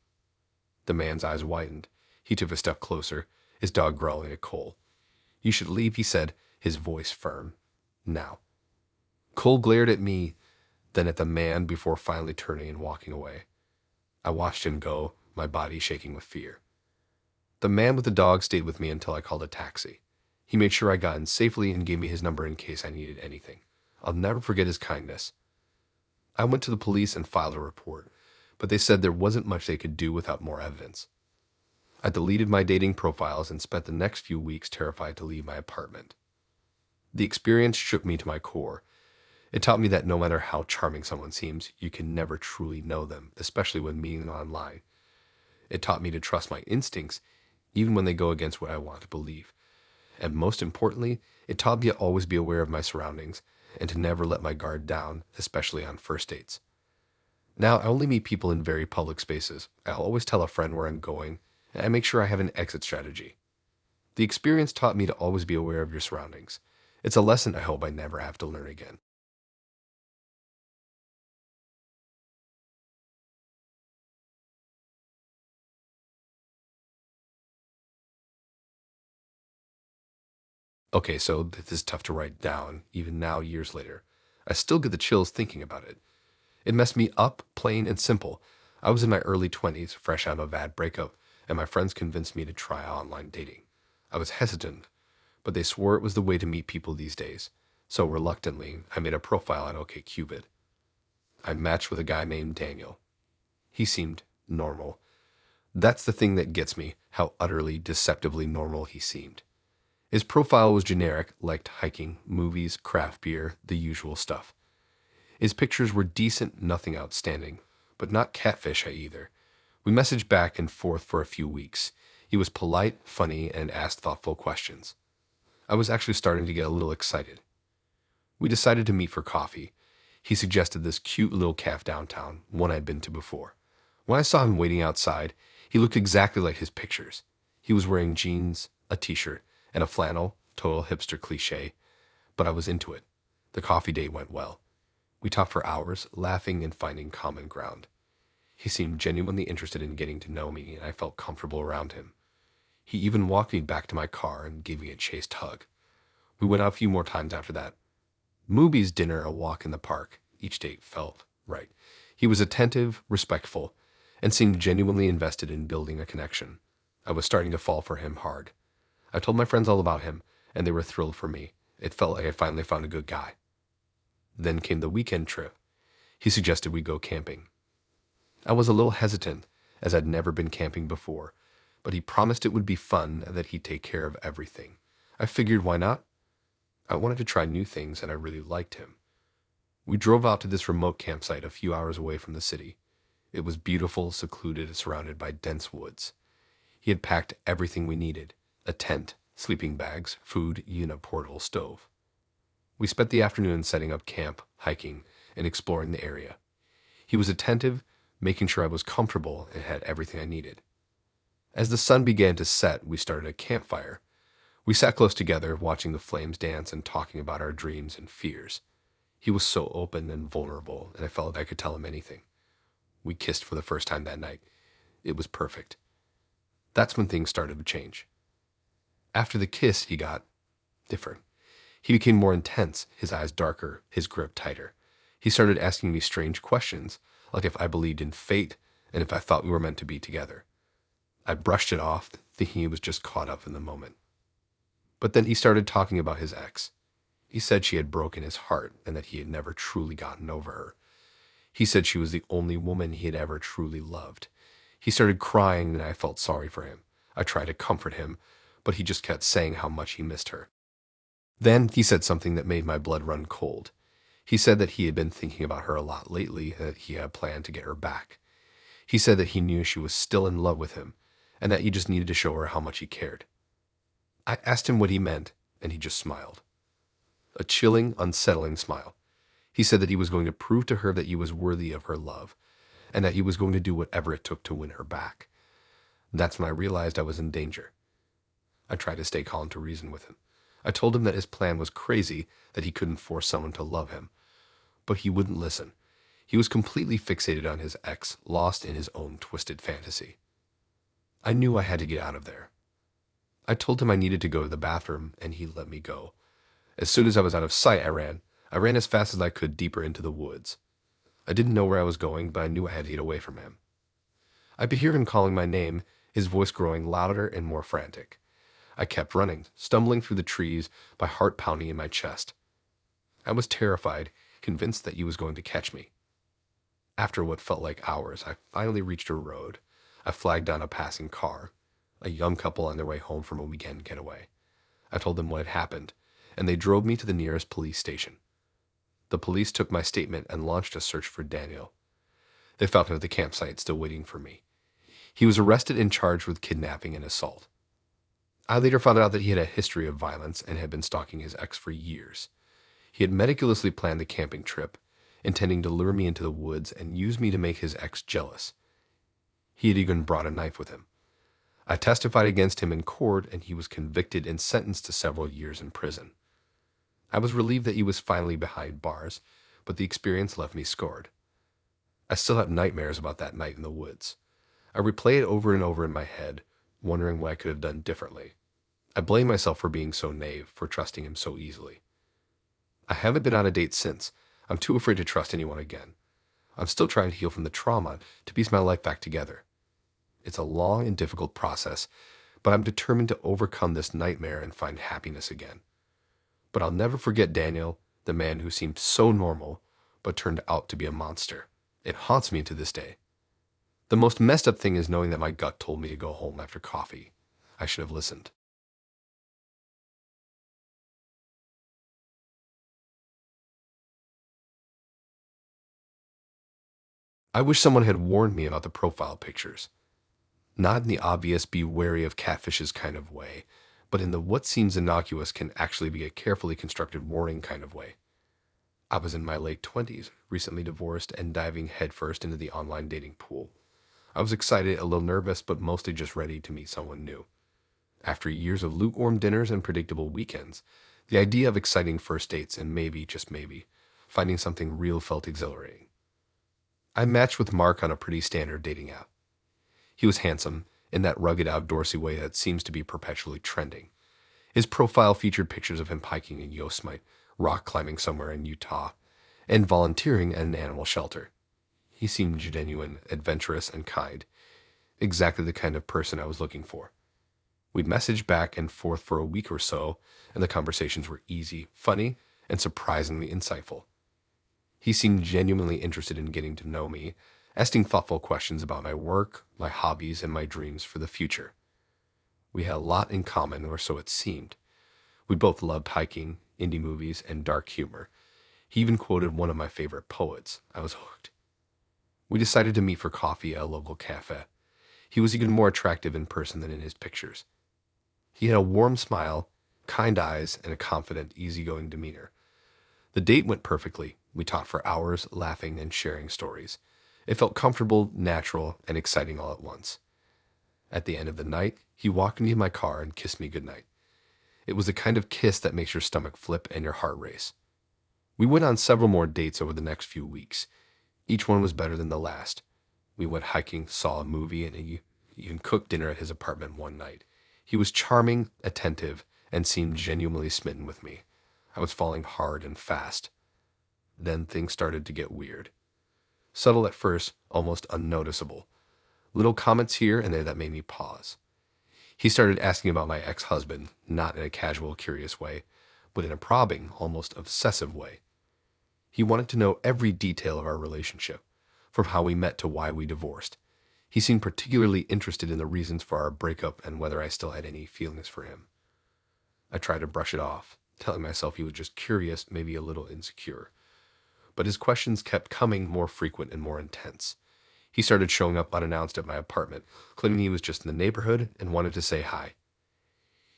The man's eyes widened. He took a step closer, his dog growling at Cole. "You should leave," he said, his voice firm. "Now." Cole glared at me, then at the man before finally turning and walking away. I watched him go, my body shaking with fear. The man with the dog stayed with me until I called a taxi. He made sure I got in safely and gave me his number in case I needed anything. I'll never forget his kindness. I went to the police and filed a report, but they said there wasn't much they could do without more evidence. I deleted my dating profiles and spent the next few weeks terrified to leave my apartment. The experience shook me to my core. It taught me that no matter how charming someone seems, you can never truly know them, especially when meeting them online. It taught me to trust my instincts, even when they go against what I want to believe. And most importantly, it taught me to always be aware of my surroundings and to never let my guard down, especially on first dates. Now I only meet people in very public spaces. I'll always tell a friend where I'm going, and I make sure I have an exit strategy. The experience taught me to always be aware of your surroundings. It's a lesson I hope I never have to learn again. Okay, so this is tough to write down, even now, years later. I still get the chills thinking about it. It messed me up, plain and simple. I was in my early 20s, fresh out of a bad breakup, and my friends convinced me to try online dating. I was hesitant, but they swore it was the way to meet people these days. So reluctantly, I made a profile on OkCupid. I matched with a guy named Daniel. He seemed normal. That's the thing that gets me, how utterly, deceptively normal he seemed. His profile was generic, liked hiking, movies, craft beer, the usual stuff. His pictures were decent, nothing outstanding, but not catfish either. We messaged back and forth for a few weeks. He was polite, funny, and asked thoughtful questions. I was actually starting to get a little excited. We decided to meet for coffee. He suggested this cute little cafe downtown, one I'd been to before. When I saw him waiting outside, he looked exactly like his pictures. He was wearing jeans, a t-shirt, and a flannel, total hipster cliche, but I was into it. The coffee date went well. We talked for hours, laughing and finding common ground. He seemed genuinely interested in getting to know me, and I felt comfortable around him. He even walked me back to my car and gave me a chaste hug. We went out a few more times after that. Movies, dinner, a walk in the park. Each date felt right. He was attentive, respectful, and seemed genuinely invested in building a connection. I was starting to fall for him hard. I told my friends all about him, and they were thrilled for me. It felt like I finally found a good guy. Then came the weekend trip. He suggested we go camping. I was a little hesitant, as I'd never been camping before, but he promised it would be fun and that he'd take care of everything. I figured, why not? I wanted to try new things, and I really liked him. We drove out to this remote campsite a few hours away from the city. It was beautiful, secluded, surrounded by dense woods. He had packed everything we needed: a tent, sleeping bags, food, even a portable stove. We spent the afternoon setting up camp, hiking, and exploring the area. He was attentive, making sure I was comfortable and had everything I needed. As the sun began to set, we started a campfire. We sat close together, watching the flames dance and talking about our dreams and fears. He was so open and vulnerable, and I felt like I could tell him anything. We kissed for the first time that night. It was perfect. That's when things started to change. After the kiss, he got different. He became more intense, his eyes darker, his grip tighter. He started asking me strange questions, like if I believed in fate and if I thought we were meant to be together. I brushed it off, thinking he was just caught up in the moment. But then he started talking about his ex. He said she had broken his heart and that he had never truly gotten over her. He said she was the only woman he had ever truly loved. He started crying and I felt sorry for him. I tried to comfort him, but he just kept saying how much he missed her. Then he said something that made my blood run cold. He said that he had been thinking about her a lot lately and that he had planned to get her back. He said that he knew she was still in love with him and that he just needed to show her how much he cared. I asked him what he meant, and he just smiled. A chilling, unsettling smile. He said that he was going to prove to her that he was worthy of her love, and that he was going to do whatever it took to win her back. That's when I realized I was in danger. I tried to stay calm to reason with him. I told him that his plan was crazy, that he couldn't force someone to love him. But he wouldn't listen. He was completely fixated on his ex, lost in his own twisted fantasy. I knew I had to get out of there. I told him I needed to go to the bathroom, and he let me go. As soon as I was out of sight, I ran. I ran as fast as I could deeper into the woods. I didn't know where I was going, but I knew I had to get away from him. I could hear him calling my name, his voice growing louder and more frantic. I kept running, stumbling through the trees, my heart pounding in my chest. I was terrified, convinced that he was going to catch me. After what felt like hours, I finally reached a road. I flagged down a passing car, a young couple on their way home from a weekend getaway. I told them what had happened, and they drove me to the nearest police station. The police took my statement and launched a search for Daniel. They found him at the campsite, still waiting for me. He was arrested and charged with kidnapping and assault. I later found out that he had a history of violence and had been stalking his ex for years. He had meticulously planned the camping trip. intending to lure me into the woods and use me to make his ex jealous. He had even brought a knife with him. I testified against him in court, and he was convicted and sentenced to several years in prison. I was relieved that he was finally behind bars, but the experience left me scarred. I still have nightmares about that night in the woods. I replay it over and over in my head, wondering what I could have done differently. I blame myself for being so naive, for trusting him so easily. I haven't been on a date since. I'm too afraid to trust anyone again. I'm still trying to heal from the trauma to piece my life back together. It's a long and difficult process, but I'm determined to overcome this nightmare and find happiness again. But I'll never forget Daniel, the man who seemed so normal, but turned out to be a monster. It haunts me to this day. The most messed up thing is knowing that my gut told me to go home after coffee. I should have listened. I wish someone had warned me about the profile pictures. Not in the obvious be wary of catfishes kind of way, but in the what seems innocuous can actually be a carefully constructed warning kind of way. I was in my late 20s, recently divorced, and diving headfirst into the online dating pool. I was excited, a little nervous, but mostly just ready to meet someone new. After years of lukewarm dinners and predictable weekends, the idea of exciting first dates and maybe, just maybe, finding something real felt exhilarating. I matched with Mark on a pretty standard dating app. He was handsome, in that rugged outdoorsy way that seems to be perpetually trending. His profile featured pictures of him hiking in Yosemite, rock climbing somewhere in Utah, and volunteering at an animal shelter. He seemed genuine, adventurous, and kind, exactly the kind of person I was looking for. We'd message back and forth for a week or so, and the conversations were easy, funny, and surprisingly insightful. He seemed genuinely interested in getting to know me, asking thoughtful questions about my work, my hobbies, and my dreams for the future. We had a lot in common, or so it seemed. We both loved hiking, indie movies, and dark humor. He even quoted one of my favorite poets. I was hooked. We decided to meet for coffee at a local cafe. He was even more attractive in person than in his pictures. He had a warm smile, kind eyes, and a confident, easygoing demeanor. The date went perfectly. We talked for hours, laughing and sharing stories. It felt comfortable, natural, and exciting all at once. At the end of the night, he walked me to my car and kissed me goodnight. It was the kind of kiss that makes your stomach flip and your heart race. We went on several more dates over the next few weeks. Each one was better than the last. We went hiking, saw a movie, and he even cooked dinner at his apartment one night. He was charming, attentive, and seemed genuinely smitten with me. I was falling hard and fast. Then things started to get weird. Subtle at first, almost unnoticeable. Little comments here and there that made me pause. He started asking about my ex-husband, not in a casual, curious way, but in a probing, almost obsessive way. He wanted to know every detail of our relationship, from how we met to why we divorced. He seemed particularly interested in the reasons for our breakup and whether I still had any feelings for him. I tried to brush it off, telling myself he was just curious, maybe a little insecure. But his questions kept coming more frequent and more intense. He started showing up unannounced at my apartment, claiming he was just in the neighborhood and wanted to say hi.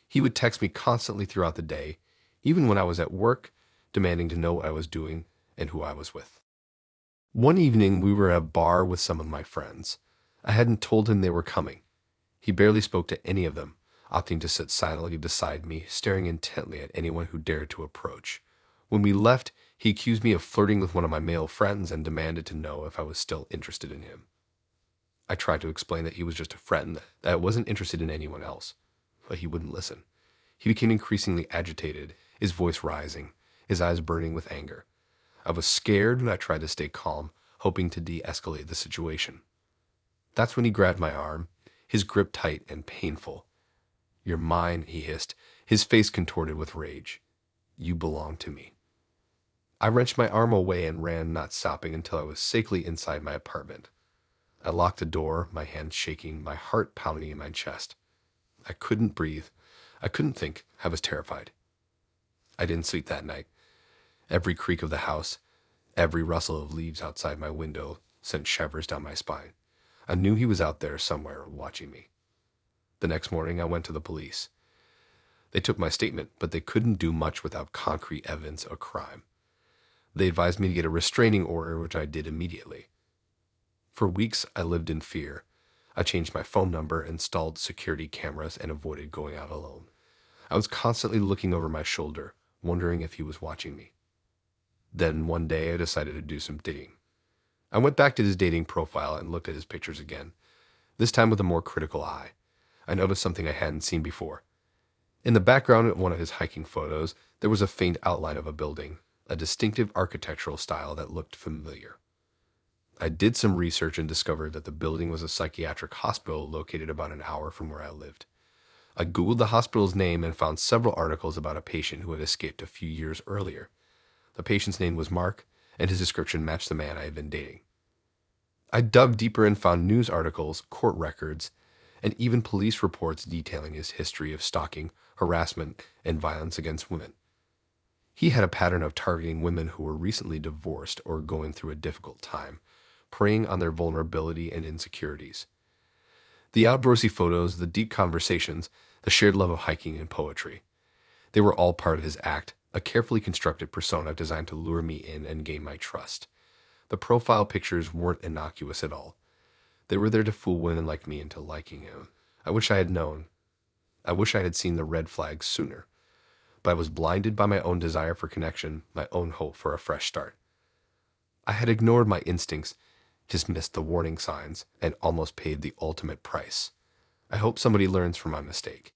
He would text me constantly throughout the day, even when I was at work, demanding to know what I was doing and who I was with. One evening, we were at a bar with some of my friends. I hadn't told him they were coming. He barely spoke to any of them, opting to sit silently beside me, staring intently at anyone who dared to approach. When we left, he accused me of flirting with one of my male friends and demanded to know if I was still interested in him. I tried to explain that he was just a friend, that I wasn't interested in anyone else, but he wouldn't listen. He became increasingly agitated, his voice rising, his eyes burning with anger. I was scared, and I tried to stay calm, hoping to de-escalate the situation. That's when he grabbed my arm, his grip tight and painful. "You're mine," he hissed, his face contorted with rage. "You belong to me." I wrenched my arm away and ran, not stopping until I was safely inside my apartment. I locked the door, my hands shaking, my heart pounding in my chest. I couldn't breathe. I couldn't think. I was terrified. I didn't sleep that night. Every creak of the house, every rustle of leaves outside my window sent shivers down my spine. I knew he was out there somewhere watching me. The next morning, I went to the police. They took my statement, but they couldn't do much without concrete evidence of crime. They advised me to get a restraining order, which I did immediately. For weeks, I lived in fear. I changed my phone number, installed security cameras, and avoided going out alone. I was constantly looking over my shoulder, wondering if he was watching me. Then one day, I decided to do some digging. I went back to his dating profile and looked at his pictures again, this time with a more critical eye. I noticed something I hadn't seen before. In the background of one of his hiking photos, there was a faint outline of a building, a distinctive architectural style that looked familiar. I did some research and discovered that the building was a psychiatric hospital located about an hour from where I lived. I Googled the hospital's name and found several articles about a patient who had escaped a few years earlier. The patient's name was Mark, and his description matched the man I had been dating. I dug deeper and found news articles, court records, and even police reports detailing his history of stalking, harassment, and violence against women. He had a pattern of targeting women who were recently divorced or going through a difficult time, preying on their vulnerability and insecurities. The outdoorsy photos, the deep conversations, the shared love of hiking and poetry. They were all part of his act, a carefully constructed persona designed to lure me in and gain my trust. The profile pictures weren't innocuous at all. They were there to fool women like me into liking him. I wish I had known. I wish I had seen the red flags sooner. But I was blinded by my own desire for connection, my own hope for a fresh start. I had ignored my instincts, dismissed the warning signs, and almost paid the ultimate price. I hope somebody learns from my mistake.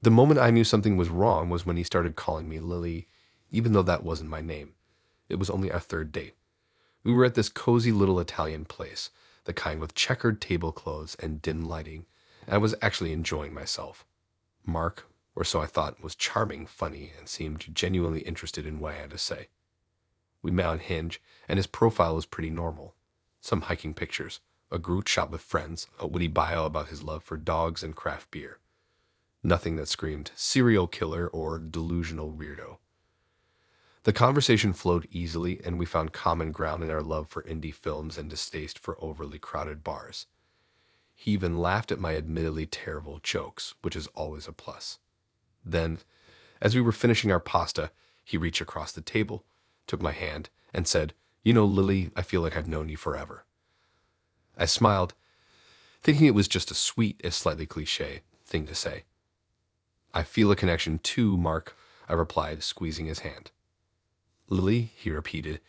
The moment I knew something was wrong was when he started calling me Lily, even though that wasn't my name. It was only our third date. We were at this cozy little Italian place, the kind with checkered tablecloths and dim lighting, and I was actually enjoying myself. Mark, or so I thought, was charming, funny, and seemed genuinely interested in what I had to say. We met on Hinge, and his profile was pretty normal. Some hiking pictures, a group shot with friends, a witty bio about his love for dogs and craft beer. Nothing that screamed serial killer or delusional weirdo. The conversation flowed easily, and we found common ground in our love for indie films and distaste for overly crowded bars. He even laughed at my admittedly terrible jokes, which is always a plus. Then, as we were finishing our pasta, he reached across the table, took my hand, and said, "You know, Lily, I feel like I've known you forever." I smiled, thinking it was just a sweet, if slightly cliché, thing to say. "I feel a connection too, Mark," I replied, squeezing his hand. "Lily," he repeated,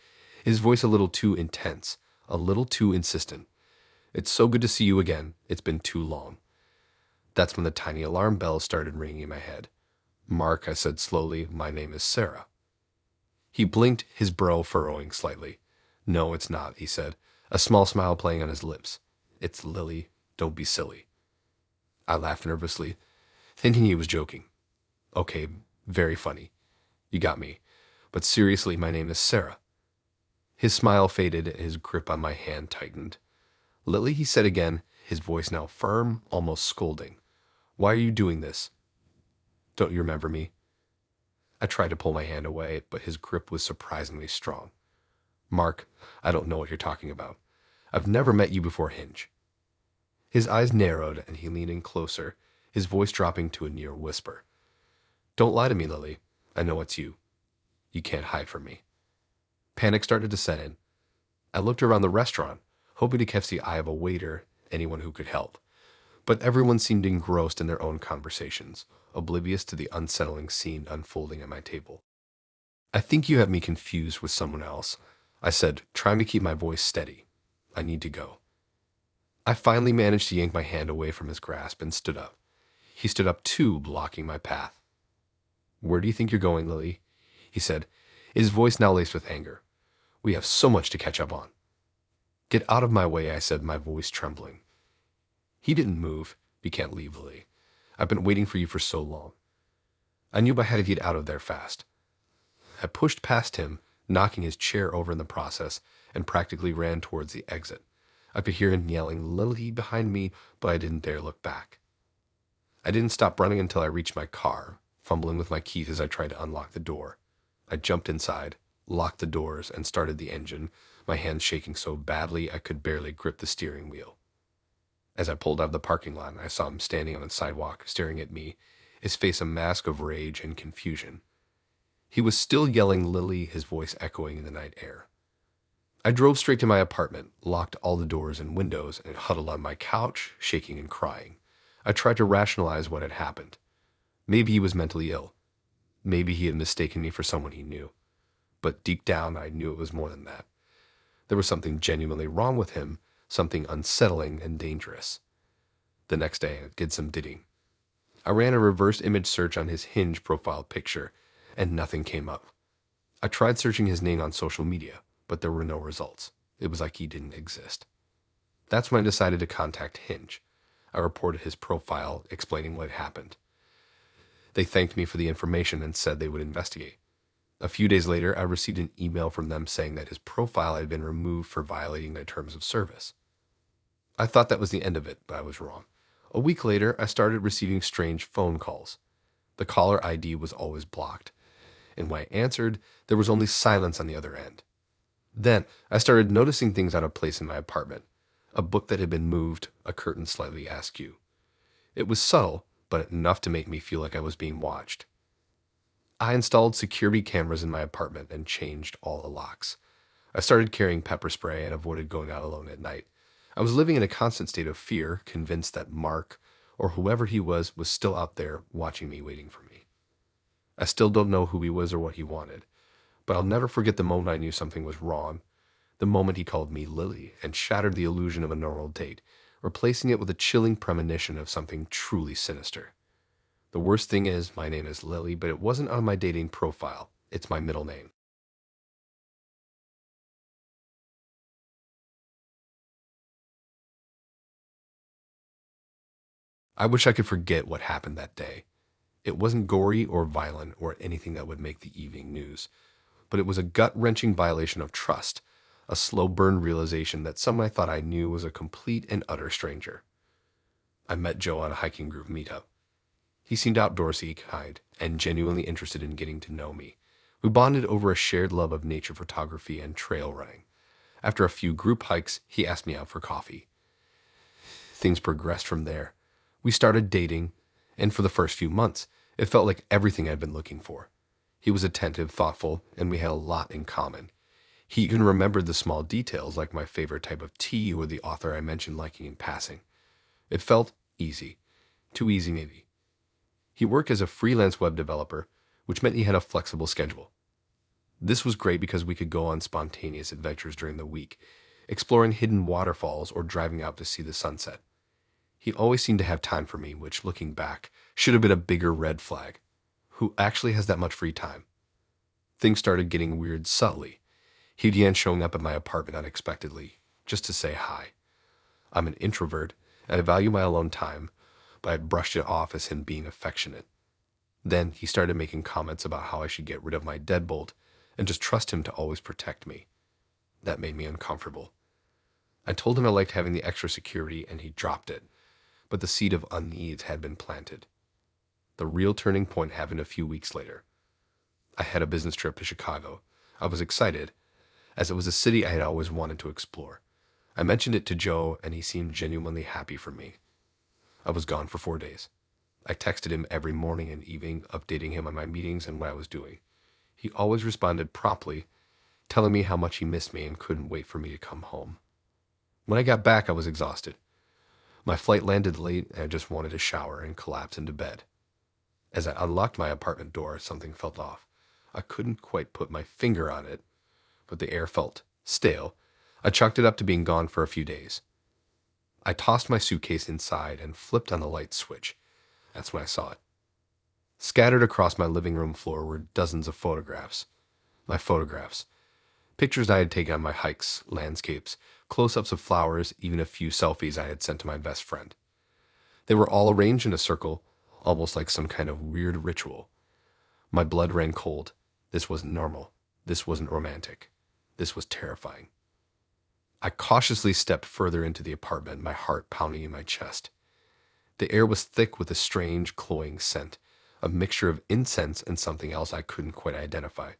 his voice a little too intense, a little too insistent. "It's so good to see you again. It's been too long." That's when the tiny alarm bells started ringing in my head. "Mark," I said slowly, "my name is Sarah." He blinked, his brow furrowing slightly. "No, it's not," he said, a small smile playing on his lips. "It's Lily. Don't be silly." I laughed nervously, thinking he was joking. "Okay, very funny. You got me. But seriously, my name is Sarah." His smile faded and his grip on my hand tightened. "Lily," he said again, his voice now firm, almost scolding. "Why are you doing this? Don't you remember me?" I tried to pull my hand away, but his grip was surprisingly strong. "Mark, I don't know what you're talking about. I've never met you before Hinge." His eyes narrowed and he leaned in closer, his voice dropping to a near whisper. "Don't lie to me, Lily. I know it's you. You can't hide from me." Panic started to set in. I looked around the restaurant, hoping to catch the eye of a waiter, anyone who could help. But everyone seemed engrossed in their own conversations, oblivious to the unsettling scene unfolding at my table. "I think you have me confused with someone else," I said, trying to keep my voice steady. "I need to go." I finally managed to yank my hand away from his grasp and stood up. He stood up too, blocking my path. "Where do you think you're going, Lily?" he said, his voice now laced with anger. "We have so much to catch up on." "Get out of my way," I said, my voice trembling. He didn't move. "You can't leave, Lily. I've been waiting for you for so long." I knew I had to get out of there fast. I pushed past him, knocking his chair over in the process, and practically ran towards the exit. I could hear him yelling "Lily" behind me, but I didn't dare look back. I didn't stop running until I reached my car, fumbling with my keys as I tried to unlock the door. I jumped inside, locked the doors, and started the engine, my hands shaking so badly I could barely grip the steering wheel. As I pulled out of the parking lot, I saw him standing on the sidewalk, staring at me, his face a mask of rage and confusion. He was still yelling Lily, his voice echoing in the night air. I drove straight to my apartment, locked all the doors and windows, and huddled on my couch, shaking and crying. I tried to rationalize what had happened. Maybe he was mentally ill. Maybe he had mistaken me for someone he knew. But deep down, I knew it was more than that. There was something genuinely wrong with him, something unsettling and dangerous. The next day, I did some digging. I ran a reverse image search on his Hinge profile picture, and nothing came up. I tried searching his name on social media, but there were no results. It was like he didn't exist. That's when I decided to contact Hinge. I reported his profile, explaining what had happened. They thanked me for the information and said they would investigate. A few days later, I received an email from them saying that his profile had been removed for violating their terms of service. I thought that was the end of it, but I was wrong. A week later, I started receiving strange phone calls. The caller ID was always blocked, and when I answered, there was only silence on the other end. Then, I started noticing things out of place in my apartment. A book that had been moved, a curtain slightly askew. It was subtle, but enough to make me feel like I was being watched. I installed security cameras in my apartment and changed all the locks. I started carrying pepper spray and avoided going out alone at night. I was living in a constant state of fear, convinced that Mark, or whoever he was still out there watching me, waiting for me. I still don't know who he was or what he wanted, but I'll never forget the moment I knew something was wrong, the moment he called me Lily and shattered the illusion of a normal date, replacing it with a chilling premonition of something truly sinister. The worst thing is, my name is Lily, but it wasn't on my dating profile. It's my middle name. I wish I could forget what happened that day. It wasn't gory or violent or anything that would make the evening news, but it was a gut-wrenching violation of trust, a slow burn realization that someone I thought I knew was a complete and utter stranger. I met Joe on a hiking group meetup. He seemed outdoorsy, kind, and genuinely interested in getting to know me. We bonded over a shared love of nature photography and trail running. After a few group hikes, he asked me out for coffee. Things progressed from there. We started dating, and for the first few months, it felt like everything I'd been looking for. He was attentive, thoughtful, and we had a lot in common. He even remembered the small details, like my favorite type of tea or the author I mentioned liking in passing. It felt easy. Too easy, maybe. He worked as a freelance web developer, which meant he had a flexible schedule. This was great because we could go on spontaneous adventures during the week, exploring hidden waterfalls or driving out to see the sunset. He always seemed to have time for me, which, looking back, should have been a bigger red flag. Who actually has that much free time? Things started getting weird subtly. He began showing up at my apartment unexpectedly, just to say hi. I'm an introvert, and I value my alone time, but I brushed it off as him being affectionate. Then he started making comments about how I should get rid of my deadbolt and just trust him to always protect me. That made me uncomfortable. I told him I liked having the extra security, and he dropped it, but the seed of unease had been planted. The real turning point happened a few weeks later. I had a business trip to Chicago. I was excited, as it was a city I had always wanted to explore. I mentioned it to Joe, and he seemed genuinely happy for me. I was gone for 4 days. I texted him every morning and evening, updating him on my meetings and what I was doing. He always responded promptly, telling me how much he missed me and couldn't wait for me to come home. When I got back, I was exhausted. My flight landed late, and I just wanted to shower and collapse into bed. As I unlocked my apartment door, something felt off. I couldn't quite put my finger on it, but the air felt stale. I chalked it up to being gone for a few days. I tossed my suitcase inside and flipped on the light switch. That's when I saw it. Scattered across my living room floor were dozens of photographs. My photographs. Pictures I had taken on my hikes, landscapes, close-ups of flowers, even a few selfies I had sent to my best friend. They were all arranged in a circle, almost like some kind of weird ritual. My blood ran cold. This wasn't normal. This wasn't romantic. This was terrifying. I cautiously stepped further into the apartment, my heart pounding in my chest. The air was thick with a strange, cloying scent, a mixture of incense and something else I couldn't quite identify.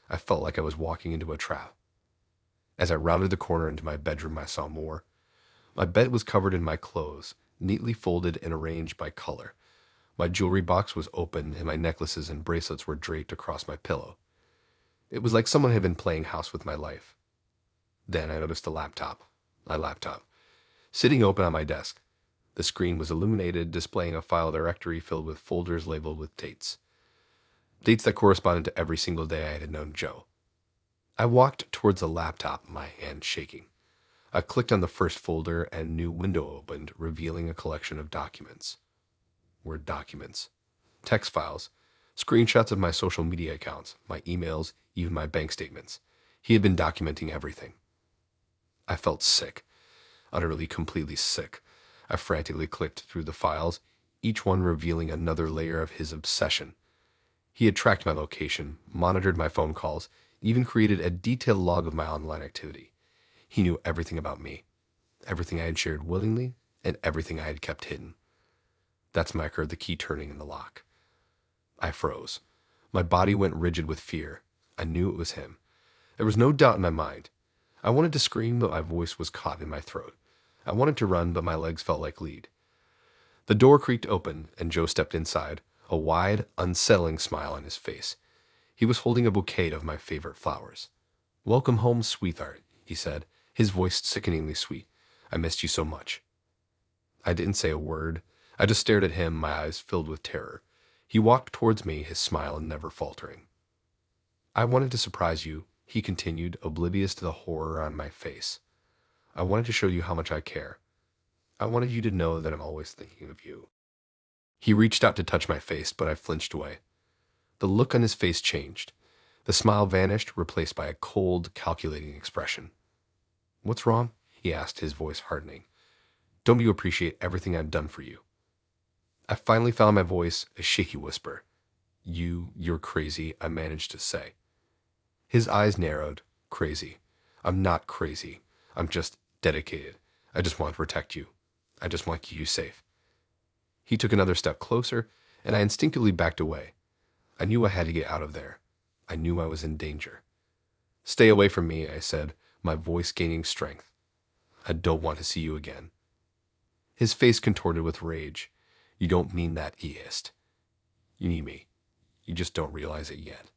I felt like I was walking into a trap. As I rounded the corner into my bedroom, I saw more. My bed was covered in my clothes, neatly folded and arranged by color. My jewelry box was open, and my necklaces and bracelets were draped across my pillow. It was like someone had been playing house with my life. Then I noticed my laptop, sitting open on my desk. The screen was illuminated, displaying a file directory filled with folders labeled with dates. Dates that corresponded to every single day I had known Joe. I walked towards the laptop, my hand shaking. I clicked on the first folder and a new window opened, revealing a collection of documents. Word documents, text files, screenshots of my social media accounts, my emails, even my bank statements. He had been documenting everything. I felt sick, utterly, completely sick. I frantically clicked through the files, each one revealing another layer of his obsession. He had tracked my location, monitored my phone calls, even created a detailed log of my online activity. He knew everything about me, everything I had shared willingly, and everything I had kept hidden. That's when I heard the key turning in the lock. I froze. My body went rigid with fear. I knew it was him. There was no doubt in my mind. I wanted to scream, but my voice was caught in my throat. I wanted to run, but my legs felt like lead. The door creaked open, and Joe stepped inside, a wide, unsettling smile on his face. He was holding a bouquet of my favorite flowers. "Welcome home, sweetheart," he said, his voice sickeningly sweet. "I missed you so much." I didn't say a word. I just stared at him, my eyes filled with terror. He walked towards me, his smile never faltering. "I wanted to surprise you," he continued, oblivious to the horror on my face. "I wanted to show you how much I care. I wanted you to know that I'm always thinking of you." He reached out to touch my face, but I flinched away. The look on his face changed. The smile vanished, replaced by a cold, calculating expression. "What's wrong?" he asked, his voice hardening. "Don't you appreciate everything I've done for you?" I finally found my voice, a shaky whisper. You're crazy," I managed to say. His eyes narrowed. "Crazy. I'm not crazy. I'm just dedicated. I just want to protect you. I just want to keep you safe." He took another step closer, and I instinctively backed away. I knew I had to get out of there. I knew I was in danger. "Stay away from me," I said, my voice gaining strength. "I don't want to see you again." His face contorted with rage. "You don't mean that," he hissed. "You need me. You just don't realize it yet."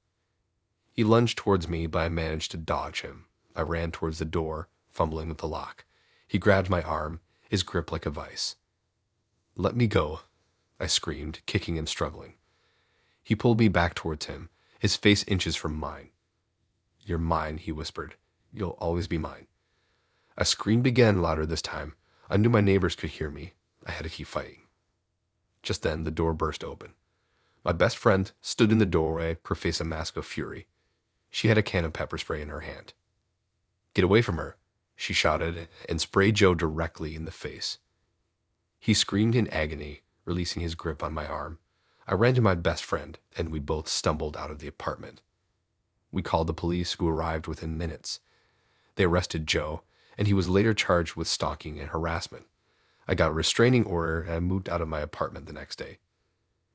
He lunged towards me, but I managed to dodge him. I ran towards the door, fumbling with the lock. He grabbed my arm, his grip like a vice. "Let me go," I screamed, kicking and struggling. He pulled me back towards him, his face inches from mine. "You're mine," he whispered. "You'll always be mine." I screamed again, louder this time. I knew my neighbors could hear me. I had to keep fighting. Just then, the door burst open. My best friend stood in the doorway, her face a mask of fury. She had a can of pepper spray in her hand. "Get away from her," she shouted, and sprayed Joe directly in the face. He screamed in agony, releasing his grip on my arm. I ran to my best friend, and we both stumbled out of the apartment. We called the police, who arrived within minutes. They arrested Joe, and he was later charged with stalking and harassment. I got a restraining order, and I moved out of my apartment the next day.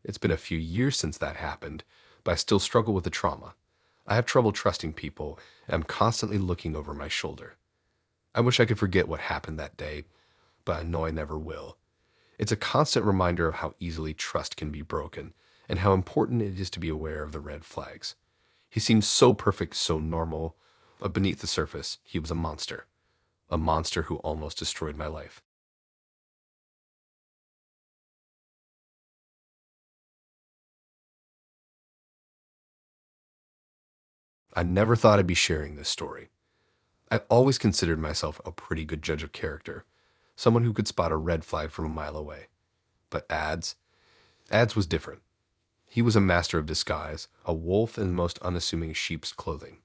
It's been a few years since that happened, but I still struggle with the trauma. I have trouble trusting people, and I'm constantly looking over my shoulder. I wish I could forget what happened that day, but I know I never will. It's a constant reminder of how easily trust can be broken, and how important it is to be aware of the red flags. He seemed so perfect, so normal, but beneath the surface, he was a monster who almost destroyed my life. I never thought I'd be sharing this story. I always considered myself a pretty good judge of character, someone who could spot a red flag from a mile away. But Ads was different. He was a master of disguise, a wolf in the most unassuming sheep's clothing.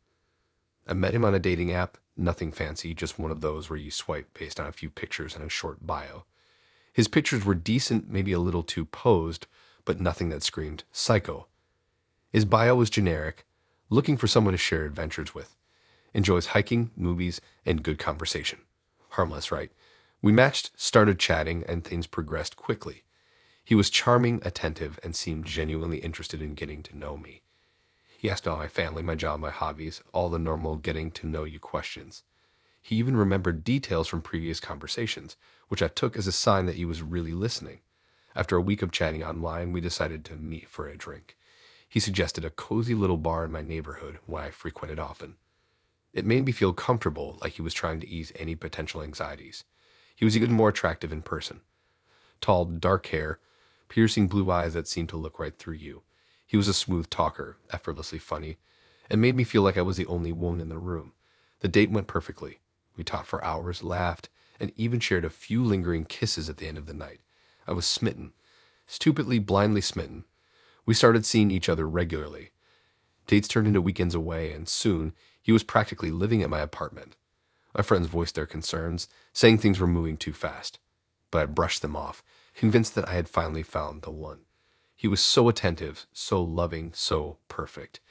I met him on a dating app, nothing fancy, just one of those where you swipe based on a few pictures and a short bio. His pictures were decent, maybe a little too posed, but nothing that screamed psycho. His bio was generic, looking for someone to share adventures with. Enjoys hiking, movies, and good conversation. Harmless, right? We matched, started chatting, and things progressed quickly. He was charming, attentive, and seemed genuinely interested in getting to know me. He asked about my family, my job, my hobbies, all the normal getting to know you questions. He even remembered details from previous conversations, which I took as a sign that he was really listening. After a week of chatting online, we decided to meet for a drink. He suggested a cozy little bar in my neighborhood where I frequented often. It made me feel comfortable, like he was trying to ease any potential anxieties. He was even more attractive in person. Tall, dark hair, piercing blue eyes that seemed to look right through you. He was a smooth talker, effortlessly funny, and made me feel like I was the only woman in the room. The date went perfectly. We talked for hours, laughed, and even shared a few lingering kisses at the end of the night. I was smitten. Stupidly, blindly smitten. We started seeing each other regularly. Dates turned into weekends away, and soon he was practically living at my apartment. My friends voiced their concerns, saying things were moving too fast. But I brushed them off, convinced that I had finally found the one. He was so attentive, so loving, so perfect.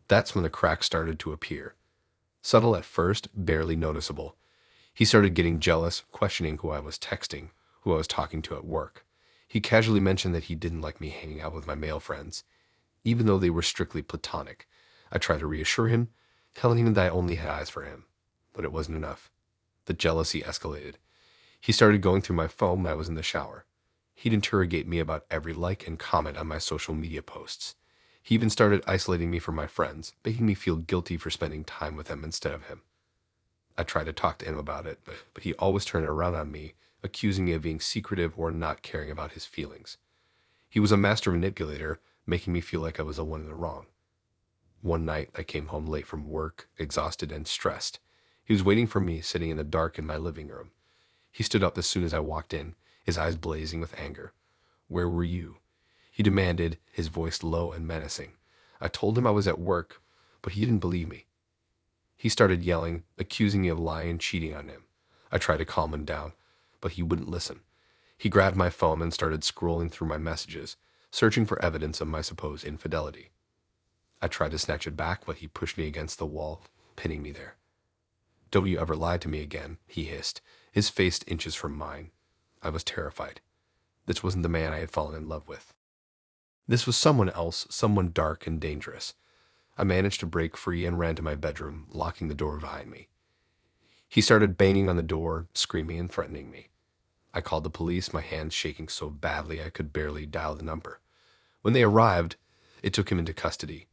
That's when the cracks started to appear. Subtle at first, barely noticeable. He started getting jealous, questioning who I was texting, who I was talking to at work. He casually mentioned that he didn't like me hanging out with my male friends, even though they were strictly platonic. I tried to reassure him, telling him that I only had eyes for him, but it wasn't enough. The jealousy escalated. He started going through my phone when I was in the shower. He'd interrogate me about every like and comment on my social media posts. He even started isolating me from my friends, making me feel guilty for spending time with them instead of him. I tried to talk to him about it, but he always turned it around on me, accusing me of being secretive or not caring about his feelings. He was a master manipulator, making me feel like I was the one in the wrong. One night, I came home late from work, exhausted and stressed. He was waiting for me, sitting in the dark in my living room. He stood up as soon as I walked in, his eyes blazing with anger. "Where were you?" he demanded, his voice low and menacing. I told him I was at work, but he didn't believe me. He started yelling, accusing me of lying and cheating on him. I tried to calm him down, but he wouldn't listen. He grabbed my phone and started scrolling through my messages, searching for evidence of my supposed infidelity. I tried to snatch it back, but he pushed me against the wall, pinning me there. "Don't you ever lie to me again," he hissed, his face inches from mine. I was terrified. This wasn't the man I had fallen in love with. This was someone else, someone dark and dangerous. I managed to break free and ran to my bedroom, locking the door behind me. He started banging on the door, screaming and threatening me. I called the police, my hands shaking so badly I could barely dial the number. When they arrived, it took him into custody.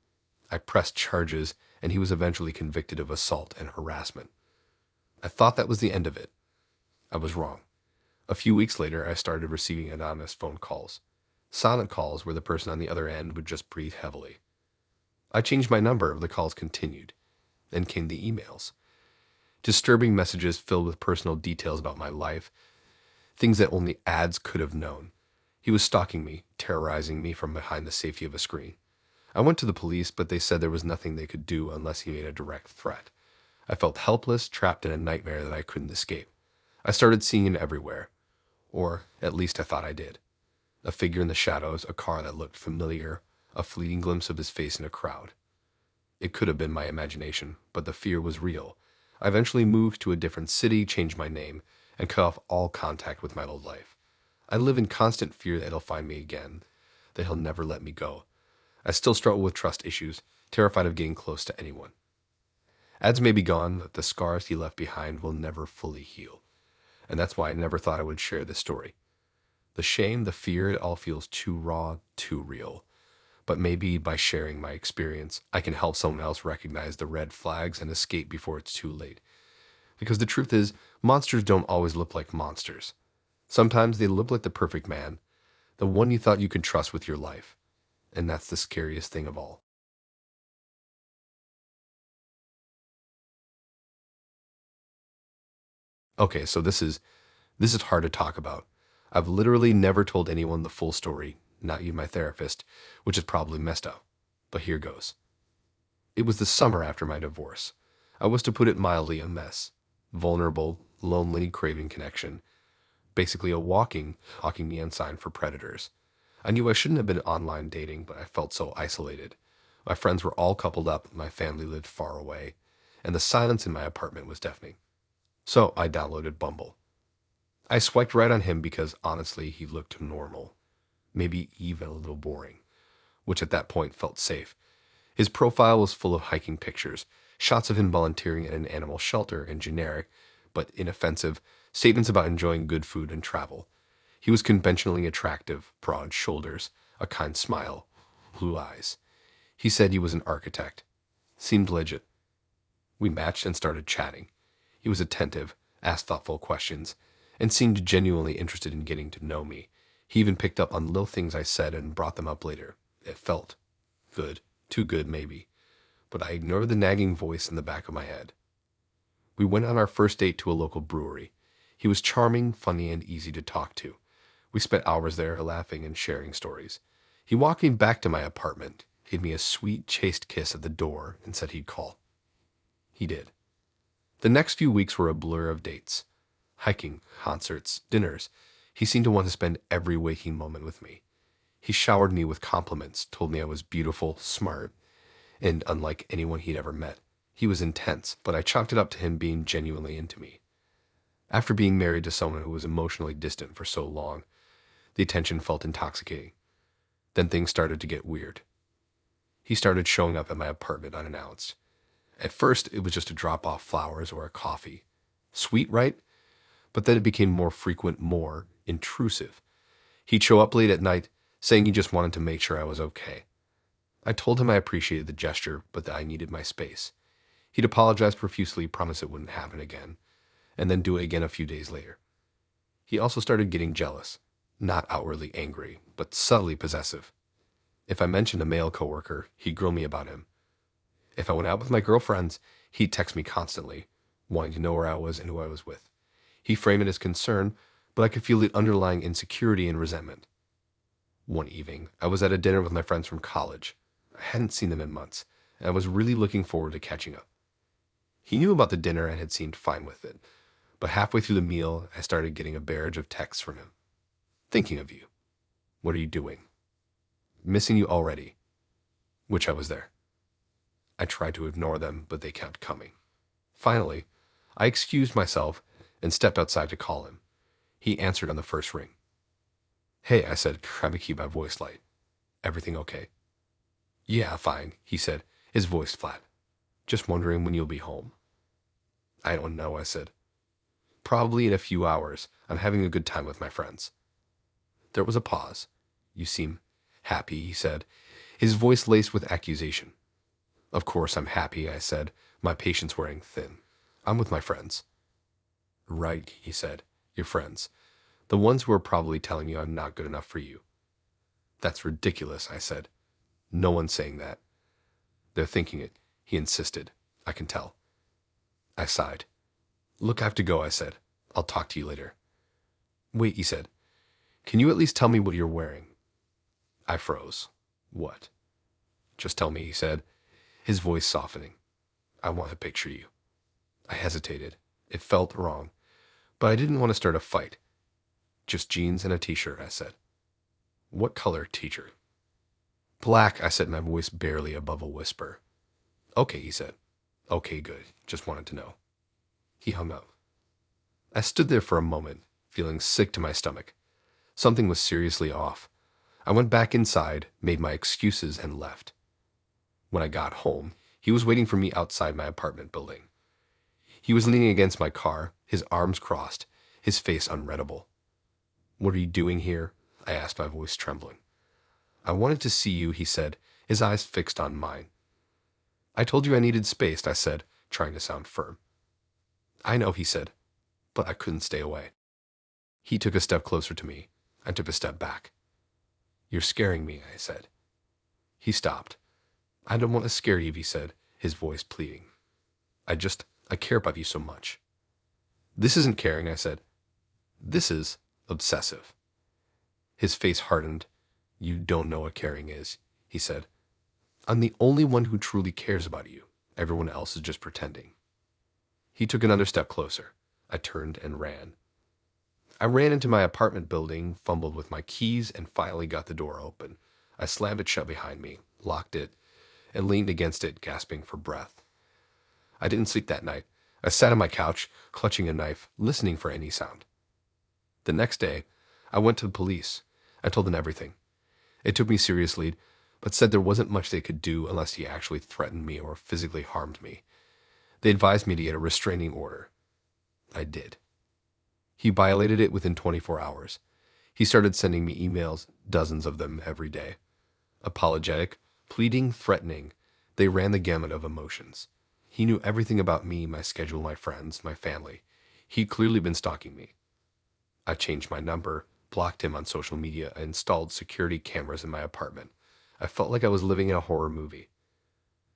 I pressed charges, and he was eventually convicted of assault and harassment. I thought that was the end of it. I was wrong. A few weeks later, I started receiving anonymous phone calls. Silent calls where the person on the other end would just breathe heavily. I changed my number, the calls continued. Then came the emails. Disturbing messages filled with personal details about my life, things that only ads could have known. He was stalking me, terrorizing me from behind the safety of a screen. I went to the police, but they said there was nothing they could do unless he made a direct threat. I felt helpless, trapped in a nightmare that I couldn't escape. I started seeing him everywhere. Or at least I thought I did. A figure in the shadows, a car that looked familiar, a fleeting glimpse of his face in a crowd. It could have been my imagination, but the fear was real. I eventually moved to a different city, changed my name, and cut off all contact with my old life. I live in constant fear that he'll find me again, that he'll never let me go. I still struggle with trust issues, terrified of getting close to anyone. Ads may be gone, but the scars he left behind will never fully heal. And that's why I never thought I would share this story. The shame, the fear, it all feels too raw, too real. But maybe by sharing my experience, I can help someone else recognize the red flags and escape before it's too late. Because the truth is, monsters don't always look like monsters. Sometimes they look like the perfect man, the one you thought you could trust with your life. And that's the scariest thing of all. Okay, so this is hard to talk about. I've literally never told anyone the full story, not you, my therapist, which is probably messed up. But here goes. It was the summer after my divorce. I was, to put it mildly, a mess. Vulnerable, lonely, craving connection. Basically a walking neon sign for predators. I knew I shouldn't have been online dating, but I felt so isolated. My friends were all coupled up, my family lived far away, and the silence in my apartment was deafening. So I downloaded Bumble. I swiped right on him because honestly, he looked normal. Maybe even a little boring, which at that point felt safe. His profile was full of hiking pictures, shots of him volunteering at an animal shelter, and generic, but inoffensive, statements about enjoying good food and travel. He was conventionally attractive, broad shoulders, a kind smile, blue eyes. He said he was an architect. Seemed legit. We matched and started chatting. He was attentive, asked thoughtful questions, and seemed genuinely interested in getting to know me. He even picked up on little things I said and brought them up later. It felt good. Too good, maybe. But I ignored the nagging voice in the back of my head. We went on our first date to a local brewery. He was charming, funny, and easy to talk to. We spent hours there laughing and sharing stories. He walked me back to my apartment, gave me a sweet, chaste kiss at the door, and said he'd call. He did. The next few weeks were a blur of dates. Hiking, concerts, dinners. He seemed to want to spend every waking moment with me. He showered me with compliments, told me I was beautiful, smart, and unlike anyone he'd ever met. He was intense, but I chalked it up to him being genuinely into me. After being married to someone who was emotionally distant for so long, the attention felt intoxicating. Then things started to get weird. He started showing up at my apartment unannounced. At first, it was just to drop off flowers or a coffee. Sweet, right? But then it became more frequent, more intrusive. He'd show up late at night, saying he just wanted to make sure I was okay. I told him I appreciated the gesture, but that I needed my space. He'd apologize profusely, promise it wouldn't happen again, and then do it again a few days later. He also started getting jealous, not outwardly angry, but subtly possessive. If I mentioned a male coworker, he'd grill me about him. If I went out with my girlfriends, he'd text me constantly, wanting to know where I was and who I was with. He framed it as concern, but I could feel the underlying insecurity and resentment. One evening, I was at a dinner with my friends from college. I hadn't seen them in months, and I was really looking forward to catching up. He knew about the dinner and had seemed fine with it, but halfway through the meal, I started getting a barrage of texts from him. Thinking of you. What are you doing? Missing you already. Which I was there. I tried to ignore them, but they kept coming. Finally, I excused myself and stepped outside to call him. He answered on the first ring. Hey, I said, trying to keep my voice light. Everything okay? Yeah, fine, he said, his voice flat. Just wondering when you'll be home. I don't know, I said. Probably in a few hours. I'm having a good time with my friends. There was a pause. You seem happy, he said, his voice laced with accusation. Of course I'm happy, I said, my patience wearing thin. I'm with my friends. Right, he said, your friends. The ones who are probably telling you I'm not good enough for you. That's ridiculous, I said. No one's saying that. They're thinking it, he insisted. I can tell. I sighed. Look, I have to go, I said. I'll talk to you later. Wait, he said. Can you at least tell me what you're wearing? I froze. What? Just tell me, he said, his voice softening. I want to picture you. I hesitated. It felt wrong, but I didn't want to start a fight. Just jeans and a t-shirt, I said. What color t-shirt? Black, I said, my voice barely above a whisper. Okay, he said. Okay, good. Just wanted to know. He hung up. I stood there for a moment, feeling sick to my stomach. Something was seriously off. I went back inside, made my excuses, and left. When I got home, he was waiting for me outside my apartment building. He was leaning against my car, his arms crossed, his face unreadable. What are you doing here? I asked, my voice trembling. I wanted to see you, he said, his eyes fixed on mine. I told you I needed space, I said, trying to sound firm. I know, he said, but I couldn't stay away. He took a step closer to me. I took a step back. You're scaring me, I said. He stopped. I don't want to scare you, he said, his voice pleading. I care about you so much. This isn't caring, I said. This is obsessive. His face hardened. You don't know what caring is, he said. I'm the only one who truly cares about you. Everyone else is just pretending. He took another step closer. I turned and ran. I ran into my apartment building, fumbled with my keys, and finally got the door open. I slammed it shut behind me, locked it, and leaned against it, gasping for breath. I didn't sleep that night. I sat on my couch, clutching a knife, listening for any sound. The next day, I went to the police. I told them everything. They took me seriously, but said there wasn't much they could do unless he actually threatened me or physically harmed me. They advised me to get a restraining order. I did. He violated it within 24 hours. He started sending me emails, dozens of them every day. Apologetic, pleading, threatening. They ran the gamut of emotions. He knew everything about me, my schedule, my friends, my family. He'd clearly been stalking me. I changed my number, blocked him on social media, and installed security cameras in my apartment. I felt like I was living in a horror movie.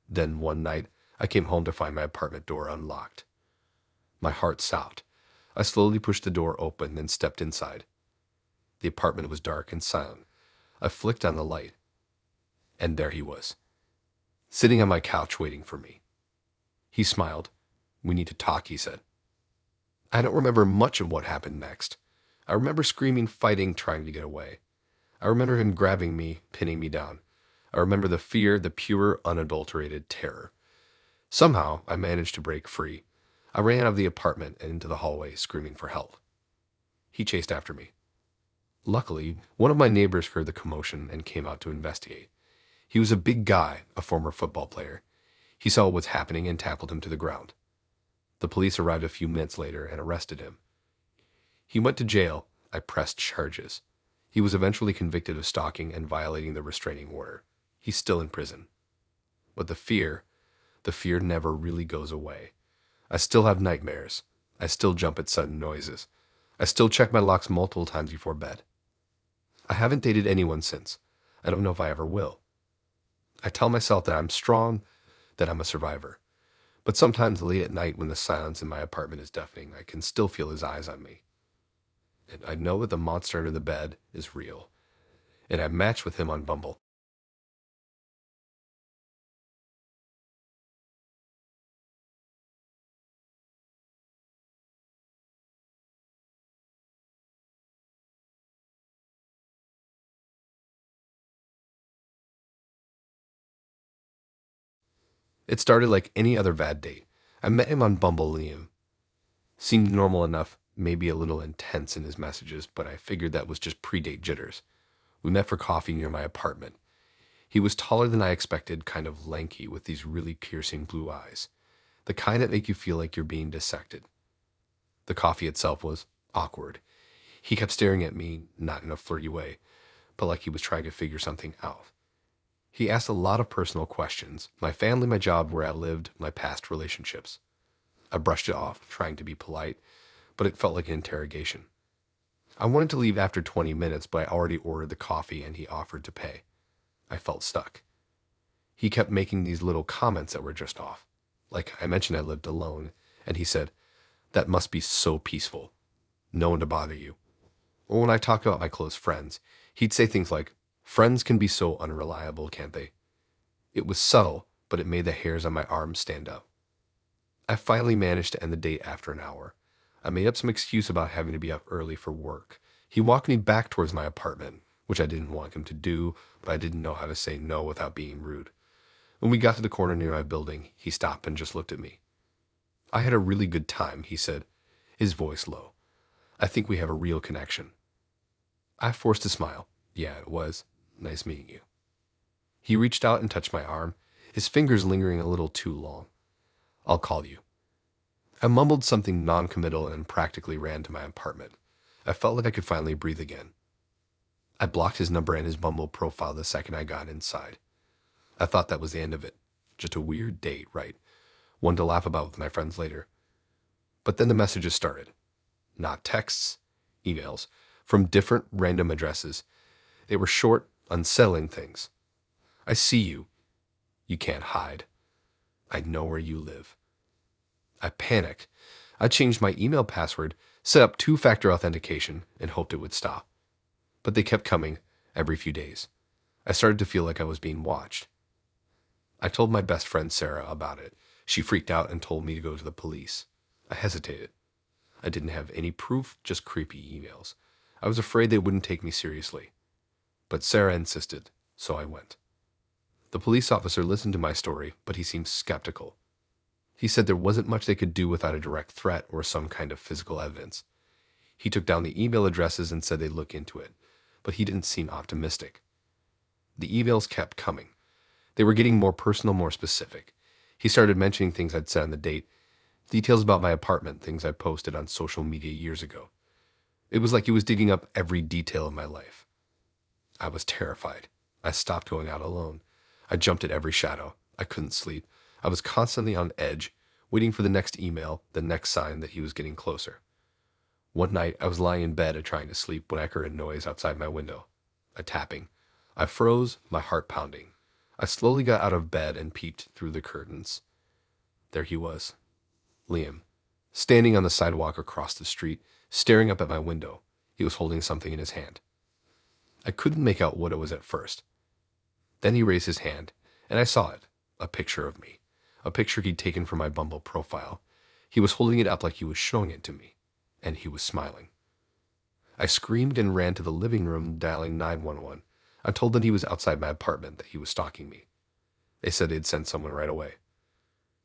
Then one night, I came home to find my apartment door unlocked. My heart stopped. I slowly pushed the door open and stepped inside. The apartment was dark and silent. I flicked on the light, and there he was, sitting on my couch waiting for me. He smiled. "We need to talk," he said. I don't remember much of what happened next. I remember screaming, fighting, trying to get away. I remember him grabbing me, pinning me down. I remember the fear, the pure, unadulterated terror. Somehow, I managed to break free. I ran out of the apartment and into the hallway, screaming for help. He chased after me. Luckily, one of my neighbors heard the commotion and came out to investigate. He was a big guy, a former football player. He saw what was happening and tackled him to the ground. The police arrived a few minutes later and arrested him. He went to jail. I pressed charges. He was eventually convicted of stalking and violating the restraining order. He's still in prison. But the fear never really goes away. I still have nightmares. I still jump at sudden noises. I still check my locks multiple times before bed. I haven't dated anyone since. I don't know if I ever will. I tell myself that I'm strong, that I'm a survivor. But sometimes late at night when the silence in my apartment is deafening, I can still feel his eyes on me. And I know that the monster under the bed is real. And I've matched with him on Bumble. It started like any other bad date. I met him on Bumble. Liam seemed normal enough, maybe a little intense in his messages, but I figured that was just pre-date jitters. We met for coffee near my apartment. He was taller than I expected, kind of lanky, with these really piercing blue eyes. The kind that make you feel like you're being dissected. The coffee itself was awkward. He kept staring at me, not in a flirty way, but like he was trying to figure something out. He asked a lot of personal questions. My family, my job, where I lived, my past relationships. I brushed it off, trying to be polite, but it felt like an interrogation. I wanted to leave after 20 minutes, but I already ordered the coffee and he offered to pay. I felt stuck. He kept making these little comments that were just off. Like I mentioned I lived alone, and he said, "That must be so peaceful. No one to bother you." Or when I talked about my close friends, he'd say things like, "Friends can be so unreliable, can't they?" It was subtle, but it made the hairs on my arms stand up. I finally managed to end the date after an hour. I made up some excuse about having to be up early for work. He walked me back towards my apartment, which I didn't want him to do, but I didn't know how to say no without being rude. When we got to the corner near my building, he stopped and just looked at me. "I had a really good time," he said, his voice low. "I think we have a real connection." I forced a smile. "Yeah, it was. Nice meeting you." He reached out and touched my arm, his fingers lingering a little too long. "I'll call you." I mumbled something non-committal and practically ran to my apartment. I felt like I could finally breathe again. I blocked his number and his Bumble profile the second I got inside. I thought that was the end of it. Just a weird date, right? One to laugh about with my friends later. But then the messages started. Not texts, emails, from different random addresses. They were short, unsettling things. "I see you. You can't hide. I know where you live." I panicked. I changed my email password, set up two-factor authentication, and hoped it would stop. But they kept coming every few days. I started to feel like I was being watched. I told my best friend Sarah about it. She freaked out and told me to go to the police. I hesitated. I didn't have any proof, just creepy emails. I was afraid they wouldn't take me seriously. But Sarah insisted, so I went. The police officer listened to my story, but he seemed skeptical. He said there wasn't much they could do without a direct threat or some kind of physical evidence. He took down the email addresses and said they'd look into it, but he didn't seem optimistic. The emails kept coming. They were getting more personal, more specific. He started mentioning things I'd said on the date, Details about my apartment, things I posted on social media years ago. It was like he was digging up every detail of my life. I was terrified. I stopped going out alone. I jumped at every shadow. I couldn't sleep. I was constantly on edge, waiting for the next email, the next sign that he was getting closer. One night, I was lying in bed and trying to sleep when I heard a noise outside my window. A tapping. I froze, my heart pounding. I slowly got out of bed and peeped through the curtains. There he was, Liam, standing on the sidewalk across the street, staring up at my window. He was holding something in his hand. I couldn't make out what it was at first. Then he raised his hand, and I saw it, a picture of me, a picture he'd taken from my Bumble profile. He was holding it up like he was showing it to me, and he was smiling. I screamed and ran to the living room, dialing 911. I told them he was outside my apartment, that he was stalking me. They said they'd send someone right away.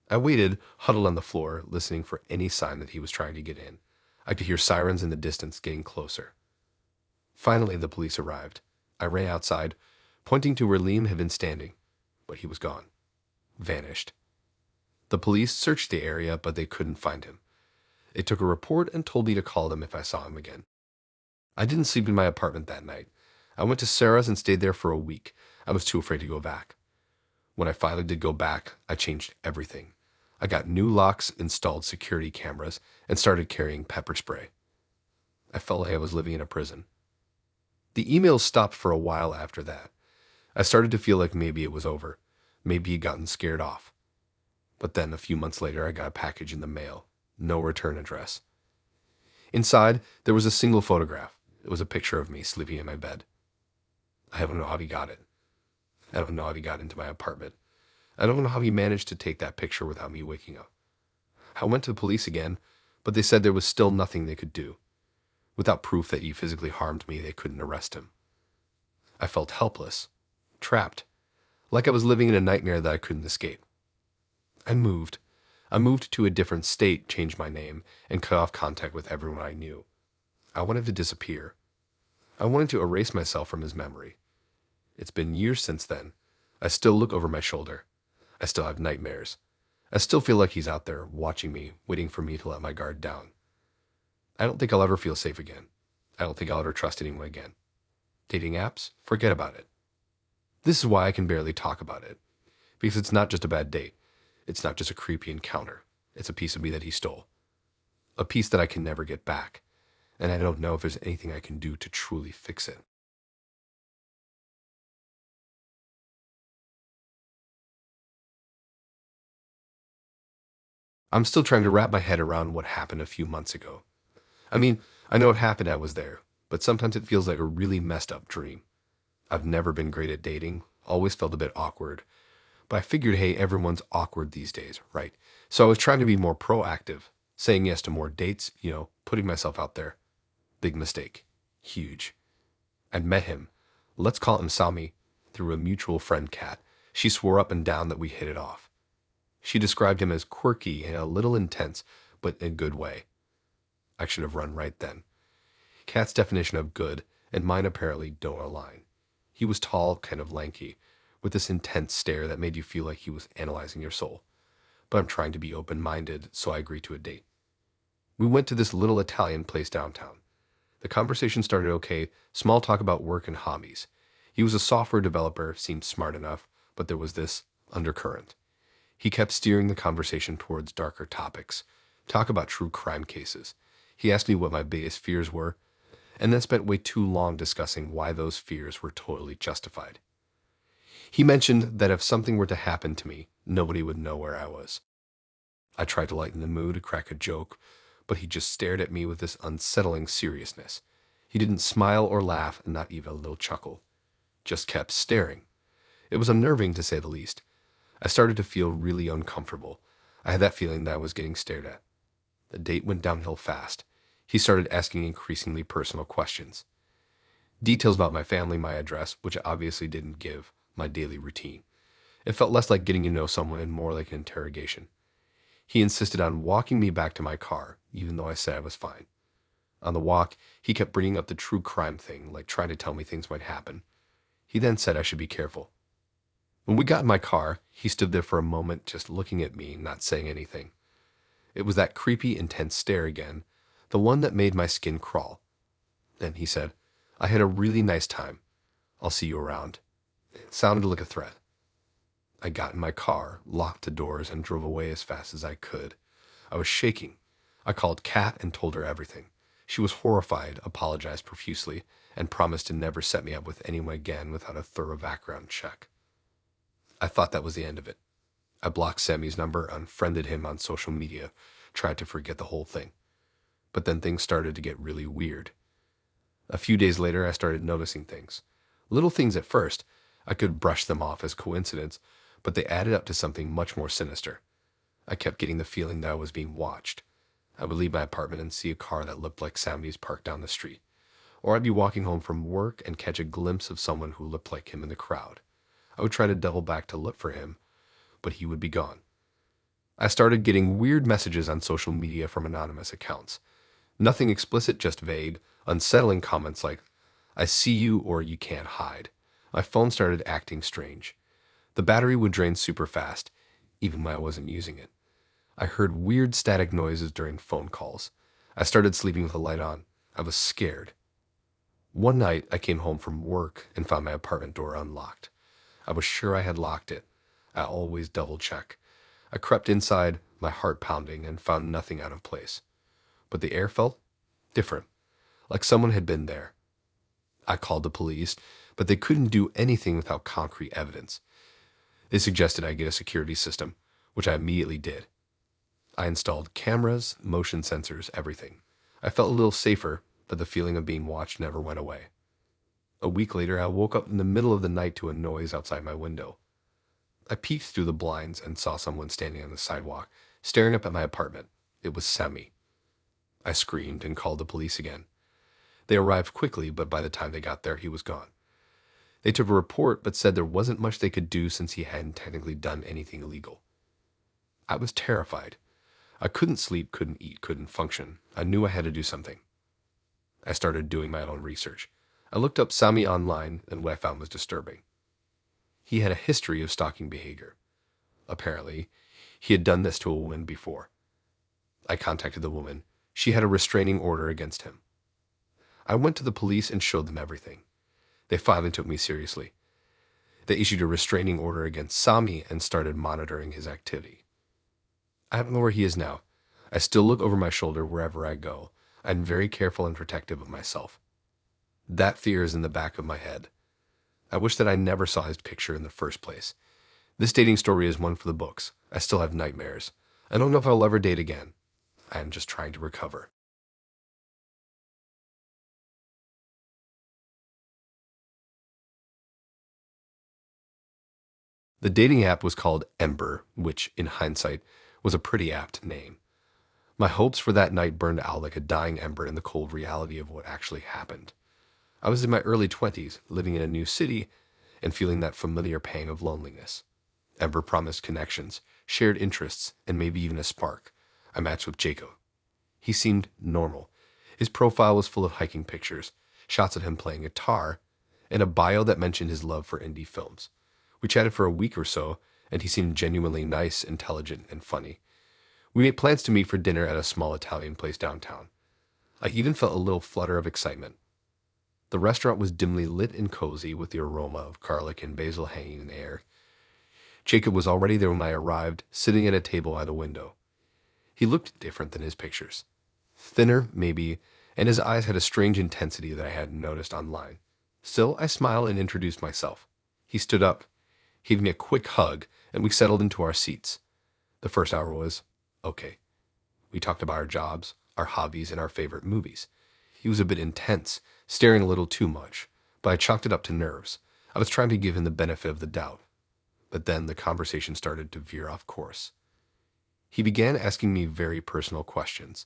I waited, huddled on the floor, listening for any sign that he was trying to get in. I could hear sirens in the distance getting closer. Finally, the police arrived. I ran outside, pointing to where Liam had been standing, but he was gone. Vanished. The police searched the area, but they couldn't find him. They took a report and told me to call them if I saw him again. I didn't sleep in my apartment that night. I went to Sarah's and stayed there for a week. I was too afraid to go back. When I finally did go back, I changed everything. I got new locks, installed security cameras, and started carrying pepper spray. I felt like I was living in a prison. The emails stopped for a while after that. I started to feel like maybe it was over. Maybe he'd gotten scared off. But then, a few months later, I got a package in the mail. No return address. Inside, there was a single photograph. It was a picture of me sleeping in my bed. I don't know how he got it. I don't know how he got into my apartment. I don't know how he managed to take that picture without me waking up. I went to the police again, but they said there was still nothing they could do. Without proof that he physically harmed me, they couldn't arrest him. I felt helpless, trapped, like I was living in a nightmare that I couldn't escape. I moved. I moved to a different state, changed my name, and cut off contact with everyone I knew. I wanted to disappear. I wanted to erase myself from his memory. It's been years since then. I still look over my shoulder. I still have nightmares. I still feel like he's out there, watching me, waiting for me to let my guard down. I don't think I'll ever feel safe again. I don't think I'll ever trust anyone again. Dating apps? Forget about it. This is why I can barely talk about it. Because it's not just a bad date. It's not just a creepy encounter. It's a piece of me that he stole. A piece that I can never get back. And I don't know if there's anything I can do to truly fix it. I'm still trying to wrap my head around what happened a few months ago. I mean, I know it happened, I was there, but sometimes it feels like a really messed up dream. I've never been great at dating, always felt a bit awkward. But I figured, hey, everyone's awkward these days, right? So I was trying to be more proactive, saying yes to more dates, putting myself out there. Big mistake. Huge. I met him, let's call him Sami, through a mutual friend, Kat. She swore up and down that we hit it off. She described him as quirky and a little intense, but in a good way. I should have run right then. Kat's definition of good and mine apparently don't align. He was tall, kind of lanky, with this intense stare that made you feel like he was analyzing your soul. But I'm trying to be open-minded, so I agreed to a date. We went to this little Italian place downtown. The conversation started okay, small talk about work and hobbies. He was a software developer, seemed smart enough, but there was this undercurrent. He kept steering the conversation towards darker topics. Talk about true crime cases. He asked me what my biggest fears were, and then spent way too long discussing why those fears were totally justified. He mentioned that if something were to happen to me, nobody would know where I was. I tried to lighten the mood, crack a joke, but he just stared at me with this unsettling seriousness. He didn't smile or laugh, and not even a little chuckle. Just kept staring. It was unnerving, to say the least. I started to feel really uncomfortable. I had that feeling that I was getting stared at. The date went downhill fast. He started asking increasingly personal questions. Details about my family, my address, which I obviously didn't give, my daily routine. It felt less like getting to know someone and more like an interrogation. He insisted on walking me back to my car, even though I said I was fine. On the walk, he kept bringing up the true crime thing, like trying to tell me things might happen. He then said I should be careful. When we got in my car, he stood there for a moment just looking at me, not saying anything. It was that creepy, intense stare again, the one that made my skin crawl. Then he said, "I had a really nice time. I'll see you around." It sounded like a threat. I got in my car, locked the doors, and drove away as fast as I could. I was shaking. I called Kat and told her everything. She was horrified, apologized profusely, and promised to never set me up with anyone again without a thorough background check. I thought that was the end of it. I blocked Sammy's number, unfriended him on social media, tried to forget the whole thing. But then things started to get really weird. A few days later, I started noticing things. Little things at first. I could brush them off as coincidence, but they added up to something much more sinister. I kept getting the feeling that I was being watched. I would leave my apartment and see a car that looked like Sammy's parked down the street. Or I'd be walking home from work and catch a glimpse of someone who looked like him in the crowd. I would try to double back to look for him, but he would be gone. I started getting weird messages on social media from anonymous accounts. Nothing explicit, just vague, unsettling comments like, "I see you," or "You can't hide." My phone started acting strange. The battery would drain super fast, even when I wasn't using it. I heard weird static noises during phone calls. I started sleeping with the light on. I was scared. One night, I came home from work and found my apartment door unlocked. I was sure I had locked it. I always double check. I crept inside, my heart pounding, and found nothing out of place. But the air felt different, like someone had been there. I called the police, but they couldn't do anything without concrete evidence. They suggested I get a security system, which I immediately did. I installed cameras, motion sensors, everything. I felt a little safer, but the feeling of being watched never went away. A week later, I woke up in the middle of the night to a noise outside my window. I peeked through the blinds and saw someone standing on the sidewalk, staring up at my apartment. It was Sammy. I screamed and called the police again. They arrived quickly, but by the time they got there, he was gone. They took a report, but said there wasn't much they could do since he hadn't technically done anything illegal. I was terrified. I couldn't sleep, couldn't eat, couldn't function. I knew I had to do something. I started doing my own research. I looked up Sami online, and what I found was disturbing. He had a history of stalking behavior. Apparently, he had done this to a woman before. I contacted the woman. She had a restraining order against him. I went to the police and showed them everything. They finally took me seriously. They issued a restraining order against Sami and started monitoring his activity. I don't know where he is now. I still look over my shoulder wherever I go. I'm very careful and protective of myself. That fear is in the back of my head. I wish that I never saw his picture in the first place. This dating story is one for the books. I still have nightmares. I don't know if I'll ever date again. I am just trying to recover. The dating app was called Ember, which, in hindsight, was a pretty apt name. My hopes for that night burned out like a dying ember in the cold reality of what actually happened. I was in my early 20s, living in a new city, and feeling that familiar pang of loneliness. Ember promised connections, shared interests, and maybe even a spark. I matched with Jacob. He seemed normal. His profile was full of hiking pictures, shots of him playing guitar, and a bio that mentioned his love for indie films. We chatted for a week or so, and he seemed genuinely nice, intelligent, and funny. We made plans to meet for dinner at a small Italian place downtown. I even felt a little flutter of excitement. The restaurant was dimly lit and cozy with the aroma of garlic and basil hanging in the air. Jacob was already there when I arrived, sitting at a table by the window. He looked different than his pictures. Thinner, maybe, and his eyes had a strange intensity that I hadn't noticed online. Still, I smiled and introduced myself. He stood up, gave me a quick hug, and we settled into our seats. The first hour was okay. We talked about our jobs, our hobbies, and our favorite movies. He was a bit intense, staring a little too much, but I chalked it up to nerves. I was trying to give him the benefit of the doubt. But then the conversation started to veer off course. He began asking me very personal questions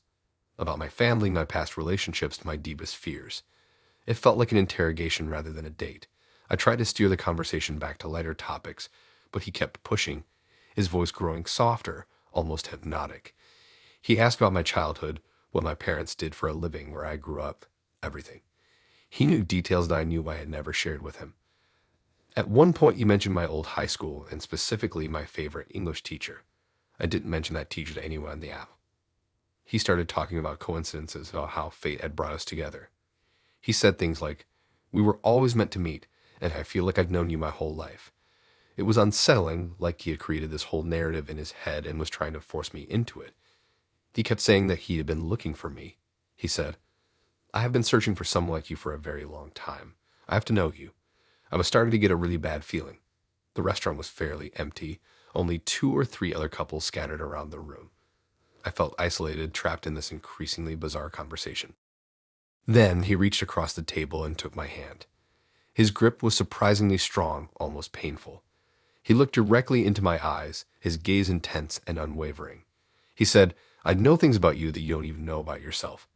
about my family, my past relationships, my deepest fears. It felt like an interrogation rather than a date. I tried to steer the conversation back to lighter topics, but he kept pushing, his voice growing softer, almost hypnotic. He asked about my childhood, what my parents did for a living, where I grew up, everything. He knew details that I knew I had never shared with him. At one point, he mentioned my old high school, and specifically my favorite English teacher. I didn't mention that teacher to anyone on the app. He started talking about coincidences, about how fate had brought us together. He said things like, "We were always meant to meet, and I feel like I've known you my whole life." It was unsettling, like he had created this whole narrative in his head and was trying to force me into it. He kept saying that he had been looking for me. He said, "I have been searching for someone like you for a very long time. I have to know you." I was starting to get a really bad feeling. The restaurant was fairly empty, only 2 or 3 other couples scattered around the room. I felt isolated, trapped in this increasingly bizarre conversation. Then he reached across the table and took my hand. His grip was surprisingly strong, almost painful. He looked directly into my eyes, his gaze intense and unwavering. He said, "I know things about you that you don't even know about yourself.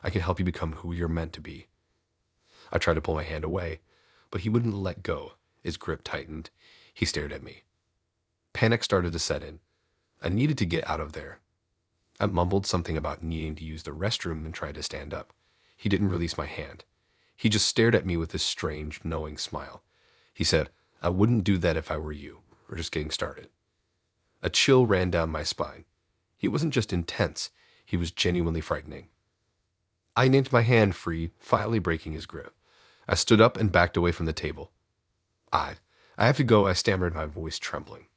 I can help you become who you're meant to be." I tried to pull my hand away, but he wouldn't let go. His grip tightened. He stared at me. Panic started to set in. I needed to get out of there. I mumbled something about needing to use the restroom and tried to stand up. He didn't release my hand. He just stared at me with this strange, knowing smile. He said, "I wouldn't do that if I were you. We're just getting started." A chill ran down my spine. He wasn't just intense, he was genuinely frightening. I yanked my hand free, finally breaking his grip. I stood up and backed away from the table. I have to go," I stammered, my voice trembling.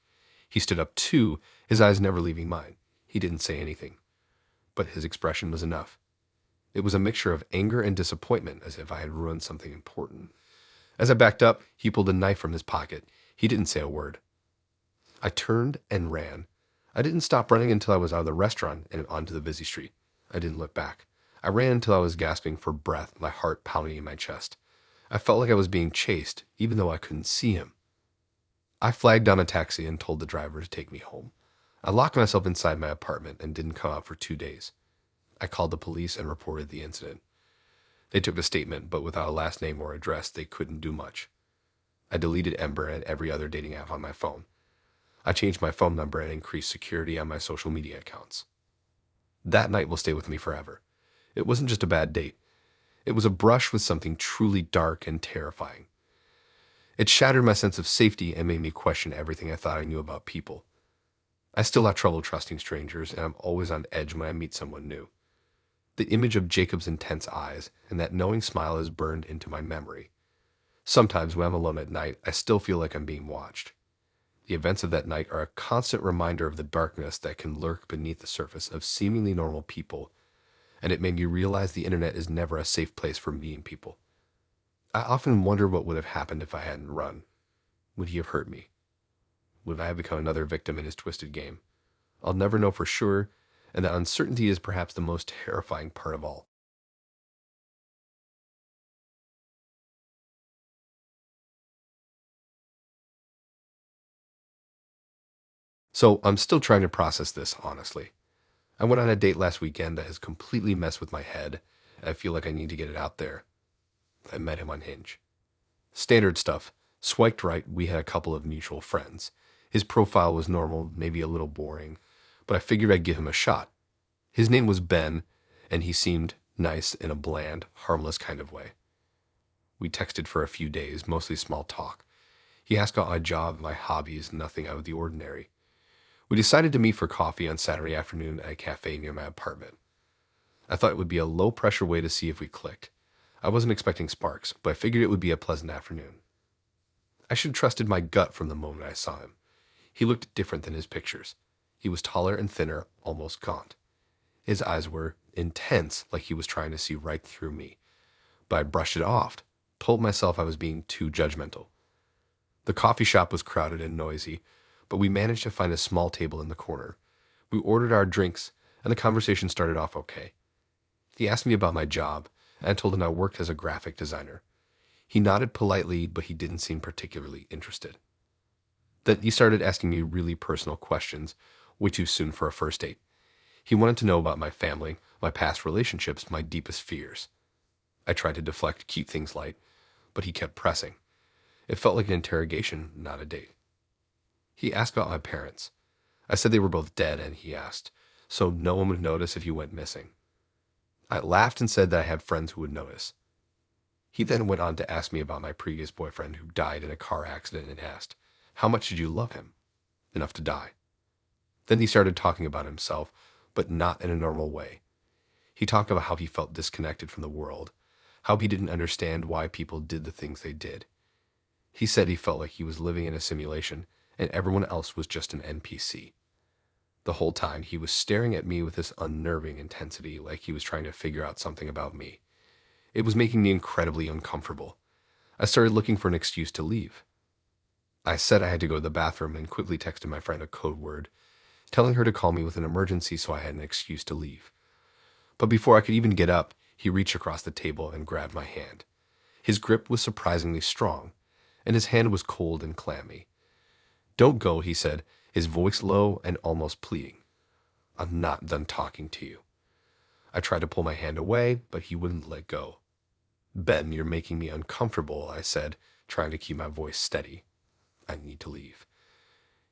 He stood up too, his eyes never leaving mine. He didn't say anything, but his expression was enough. It was a mixture of anger and disappointment, as if I had ruined something important. As I backed up, he pulled a knife from his pocket. He didn't say a word. I turned and ran. I didn't stop running until I was out of the restaurant and onto the busy street. I didn't look back. I ran until I was gasping for breath, my heart pounding in my chest. I felt like I was being chased, even though I couldn't see him. I flagged down a taxi and told the driver to take me home. I locked myself inside my apartment and didn't come out for 2 days. I called the police and reported the incident. They took a statement, but without a last name or address, they couldn't do much. I deleted Ember and every other dating app on my phone. I changed my phone number and increased security on my social media accounts. That night will stay with me forever. It wasn't just a bad date. It was a brush with something truly dark and terrifying. It shattered my sense of safety and made me question everything I thought I knew about people. I still have trouble trusting strangers, and I'm always on edge when I meet someone new. The image of Jacob's intense eyes and that knowing smile is burned into my memory. Sometimes when I'm alone at night, I still feel like I'm being watched. The events of that night are a constant reminder of the darkness that can lurk beneath the surface of seemingly normal people, and it made me realize the internet is never a safe place for meeting people. I often wonder what would have happened if I hadn't run. Would he have hurt me? Would I have become another victim in his twisted game? I'll never know for sure, and that uncertainty is perhaps the most terrifying part of all. So I'm still trying to process this, honestly. I went on a date last weekend that has completely messed with my head, and I feel like I need to get it out there. I met him on Hinge. Standard stuff. Swiped right, we had a couple of mutual friends. His profile was normal, maybe a little boring, but I figured I'd give him a shot. His name was Ben, and he seemed nice in a bland, harmless kind of way. We texted for a few days, mostly small talk. He asked about my job, my hobbies, nothing out of the ordinary. We decided to meet for coffee on Saturday afternoon at a cafe near my apartment. I thought it would be a low-pressure way to see if we clicked. I wasn't expecting sparks, but I figured it would be a pleasant afternoon. I should have trusted my gut from the moment I saw him. He looked different than his pictures. He was taller and thinner, almost gaunt. His eyes were intense, like he was trying to see right through me. But I brushed it off, told myself I was being too judgmental. The coffee shop was crowded and noisy, but we managed to find a small table in the corner. We ordered our drinks, and the conversation started off okay. He asked me about my job, and I told him I worked as a graphic designer. He nodded politely, but he didn't seem particularly interested. Then he started asking me really personal questions, way too soon for a first date. He wanted to know about my family, my past relationships, my deepest fears. I tried to deflect, keep things light, but he kept pressing. It felt like an interrogation, not a date. He asked about my parents. I said they were both dead, and he asked, so no one would notice if you went missing. I laughed and said that I had friends who would notice. He then went on to ask me about my previous boyfriend who died in a car accident and asked, "How much did you love him?" Enough to die. Then he started talking about himself, but not in a normal way. He talked about how he felt disconnected from the world, how he didn't understand why people did the things they did. He said he felt like he was living in a simulation and everyone else was just an NPC. The whole time, he was staring at me with this unnerving intensity, like he was trying to figure out something about me. It was making me incredibly uncomfortable. I started looking for an excuse to leave. I said I had to go to the bathroom and quickly texted my friend a code word, telling her to call me with an emergency so I had an excuse to leave. But before I could even get up, he reached across the table and grabbed my hand. His grip was surprisingly strong, and his hand was cold and clammy. "Don't go," he said, his voice low and almost pleading. "I'm not done talking to you." I tried to pull my hand away, but he wouldn't let go. "Ben, you're making me uncomfortable," I said, trying to keep my voice steady. "I need to leave."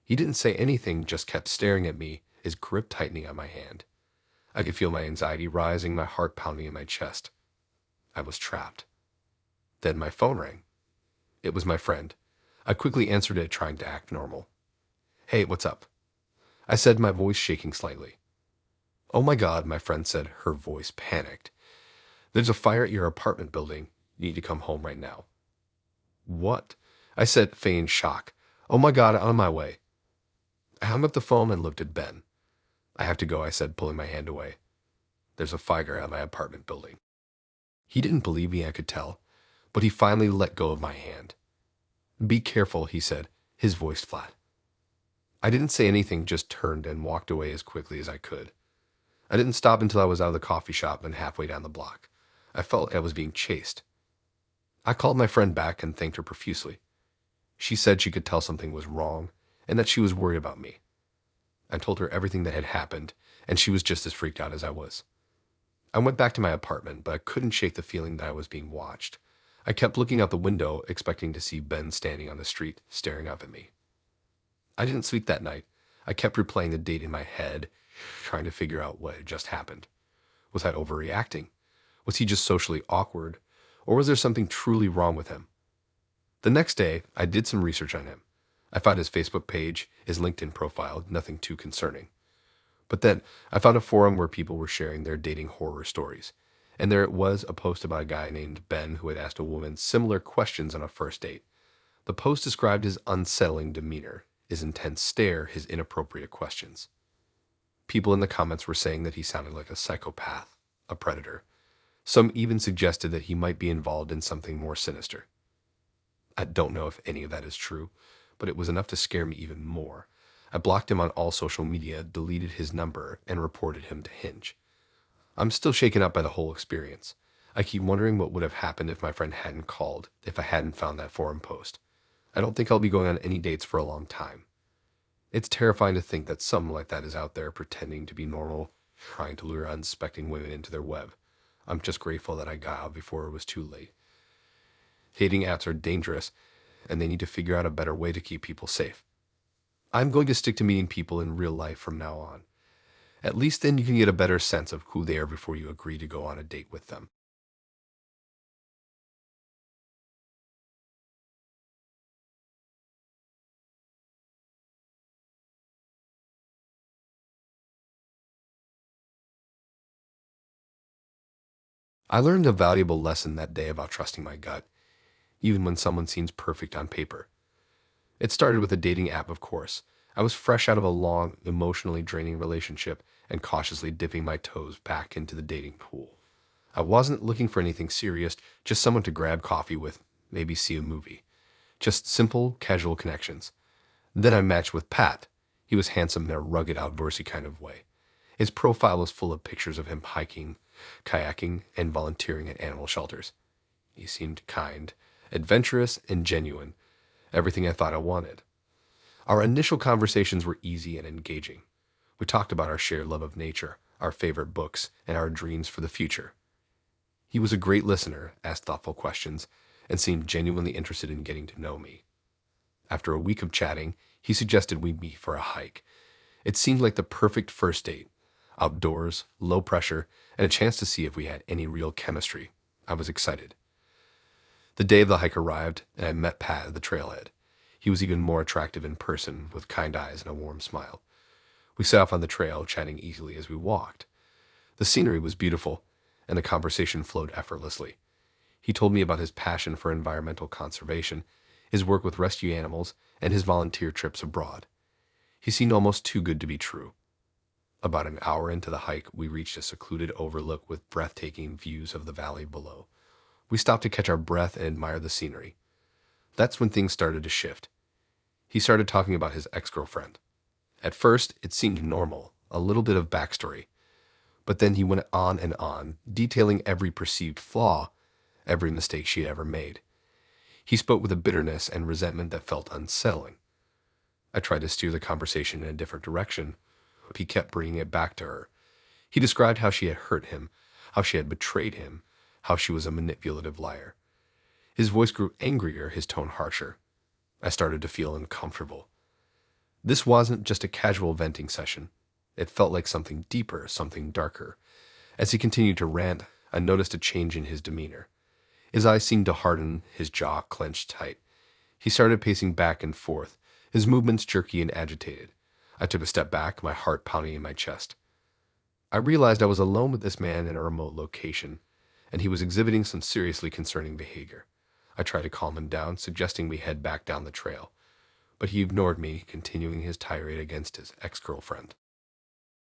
He didn't say anything, just kept staring at me, his grip tightening on my hand. I could feel my anxiety rising, my heart pounding in my chest. I was trapped. Then my phone rang. It was my friend. I quickly answered it, trying to act normal. "Hey, what's up?" I said, my voice shaking slightly. "Oh my God," my friend said, her voice panicked. "There's a fire at your apartment building. You need to come home right now." "What?" I said, feigning shock. "Oh my God, on my way." I hung up the phone and looked at Ben. "I have to go," I said, pulling my hand away. "There's a fire at my apartment building." He didn't believe me, I could tell, but he finally let go of my hand. "Be careful," he said, his voice flat. I didn't say anything, just turned and walked away as quickly as I could. I didn't stop until I was out of the coffee shop and halfway down the block. I felt like I was being chased. I called my friend back and thanked her profusely. She said she could tell something was wrong and that she was worried about me. I told her everything that had happened, and she was just as freaked out as I was. I went back to my apartment, but I couldn't shake the feeling that I was being watched. I kept looking out the window, expecting to see Ben standing on the street, staring up at me. I didn't sleep that night. I kept replaying the date in my head, trying to figure out what had just happened. Was I overreacting? Was he just socially awkward? Or was there something truly wrong with him? The next day, I did some research on him. I found his Facebook page, his LinkedIn profile, nothing too concerning. But then, I found a forum where people were sharing their dating horror stories. And there it was, a post about a guy named Ben who had asked a woman similar questions on a first date. The post described his unsettling demeanor, his intense stare, his inappropriate questions. People in the comments were saying that he sounded like a psychopath, a predator. Some even suggested that he might be involved in something more sinister. I don't know if any of that is true, but it was enough to scare me even more. I blocked him on all social media, deleted his number, and reported him to Hinge. I'm still shaken up by the whole experience. I keep wondering what would have happened if my friend hadn't called, if I hadn't found that forum post. I don't think I'll be going on any dates for a long time. It's terrifying to think that something like that is out there pretending to be normal, trying to lure unsuspecting women into their web. I'm just grateful that I got out before it was too late. Dating apps are dangerous, and they need to figure out a better way to keep people safe. I'm going to stick to meeting people in real life from now on. At least then you can get a better sense of who they are before you agree to go on a date with them. I learned a valuable lesson that day about trusting my gut, even when someone seems perfect on paper. It started with a dating app, of course. I was fresh out of a long, emotionally draining relationship and cautiously dipping my toes back into the dating pool. I wasn't looking for anything serious, just someone to grab coffee with, maybe see a movie. Just simple, casual connections. Then I matched with Pat. He was handsome in a rugged, outdoorsy kind of way. His profile was full of pictures of him hiking, kayaking, and volunteering at animal shelters. He seemed kind, adventurous, and genuine. Everything I thought I wanted. Our initial conversations were easy and engaging. We talked about our shared love of nature, our favorite books, and our dreams for the future. He was a great listener, asked thoughtful questions, and seemed genuinely interested in getting to know me. After a week of chatting, he suggested we meet for a hike. It seemed like the perfect first date. Outdoors, low pressure, and a chance to see if we had any real chemistry. I was excited. The day of the hike arrived, and I met Pat at the trailhead. He was even more attractive in person, with kind eyes and a warm smile. We set off on the trail, chatting easily as we walked. The scenery was beautiful, and the conversation flowed effortlessly. He told me about his passion for environmental conservation, his work with rescue animals, and his volunteer trips abroad. He seemed almost too good to be true. About an hour into the hike, we reached a secluded overlook with breathtaking views of the valley below. We stopped to catch our breath and admire the scenery. That's when things started to shift. He started talking about his ex-girlfriend. At first, it seemed normal, a little bit of backstory. But then he went on and on, detailing every perceived flaw, every mistake she had ever made. He spoke with a bitterness and resentment that felt unsettling. I tried to steer the conversation in a different direction, but he kept bringing it back to her. He described how she had hurt him, how she had betrayed him, how she was a manipulative liar. His voice grew angrier, his tone harsher. I started to feel uncomfortable. This wasn't just a casual venting session. It felt like something deeper, something darker. As he continued to rant, I noticed a change in his demeanor. His eyes seemed to harden, his jaw clenched tight. He started pacing back and forth, his movements jerky and agitated. I took a step back, my heart pounding in my chest. I realized I was alone with this man in a remote location, and he was exhibiting some seriously concerning behavior. I tried to calm him down, suggesting we head back down the trail, but he ignored me, continuing his tirade against his ex-girlfriend.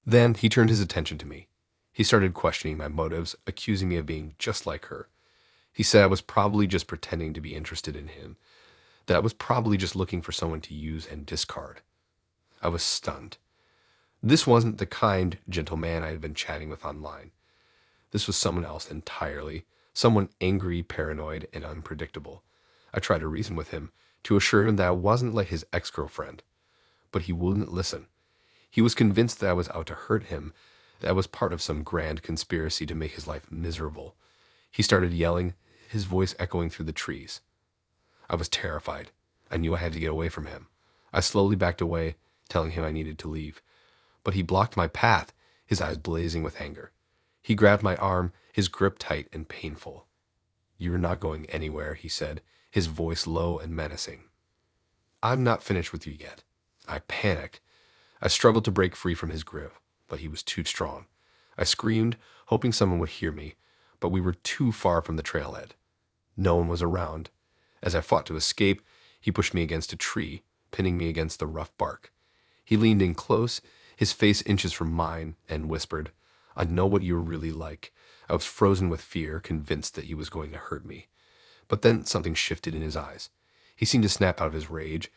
Then he turned his attention to me. He started questioning my motives, accusing me of being just like her. He said I was probably just pretending to be interested in him, that I was probably just looking for someone to use and discard. I was stunned. This wasn't the kind, gentle man I had been chatting with online. This was someone else entirely, someone angry, paranoid, and unpredictable. I tried to reason with him, to assure him that I wasn't like his ex-girlfriend, but he wouldn't listen. He was convinced that I was out to hurt him, that I was part of some grand conspiracy to make his life miserable. He started yelling, his voice echoing through the trees. I was terrified. I knew I had to get away from him. I slowly backed away, telling him I needed to leave. But he blocked my path, his eyes blazing with anger. He grabbed my arm, his grip tight and painful. "You're not going anywhere," he said, his voice low and menacing. "I'm not finished with you yet." I panicked. I struggled to break free from his grip, but he was too strong. I screamed, hoping someone would hear me, but we were too far from the trailhead. No one was around. As I fought to escape, he pushed me against a tree, pinning me against the rough bark. He leaned in close, his face inches from mine, and whispered, "I know what you're really like." I was frozen with fear, convinced that he was going to hurt me. But then something shifted in his eyes. He seemed to snap out of his rage,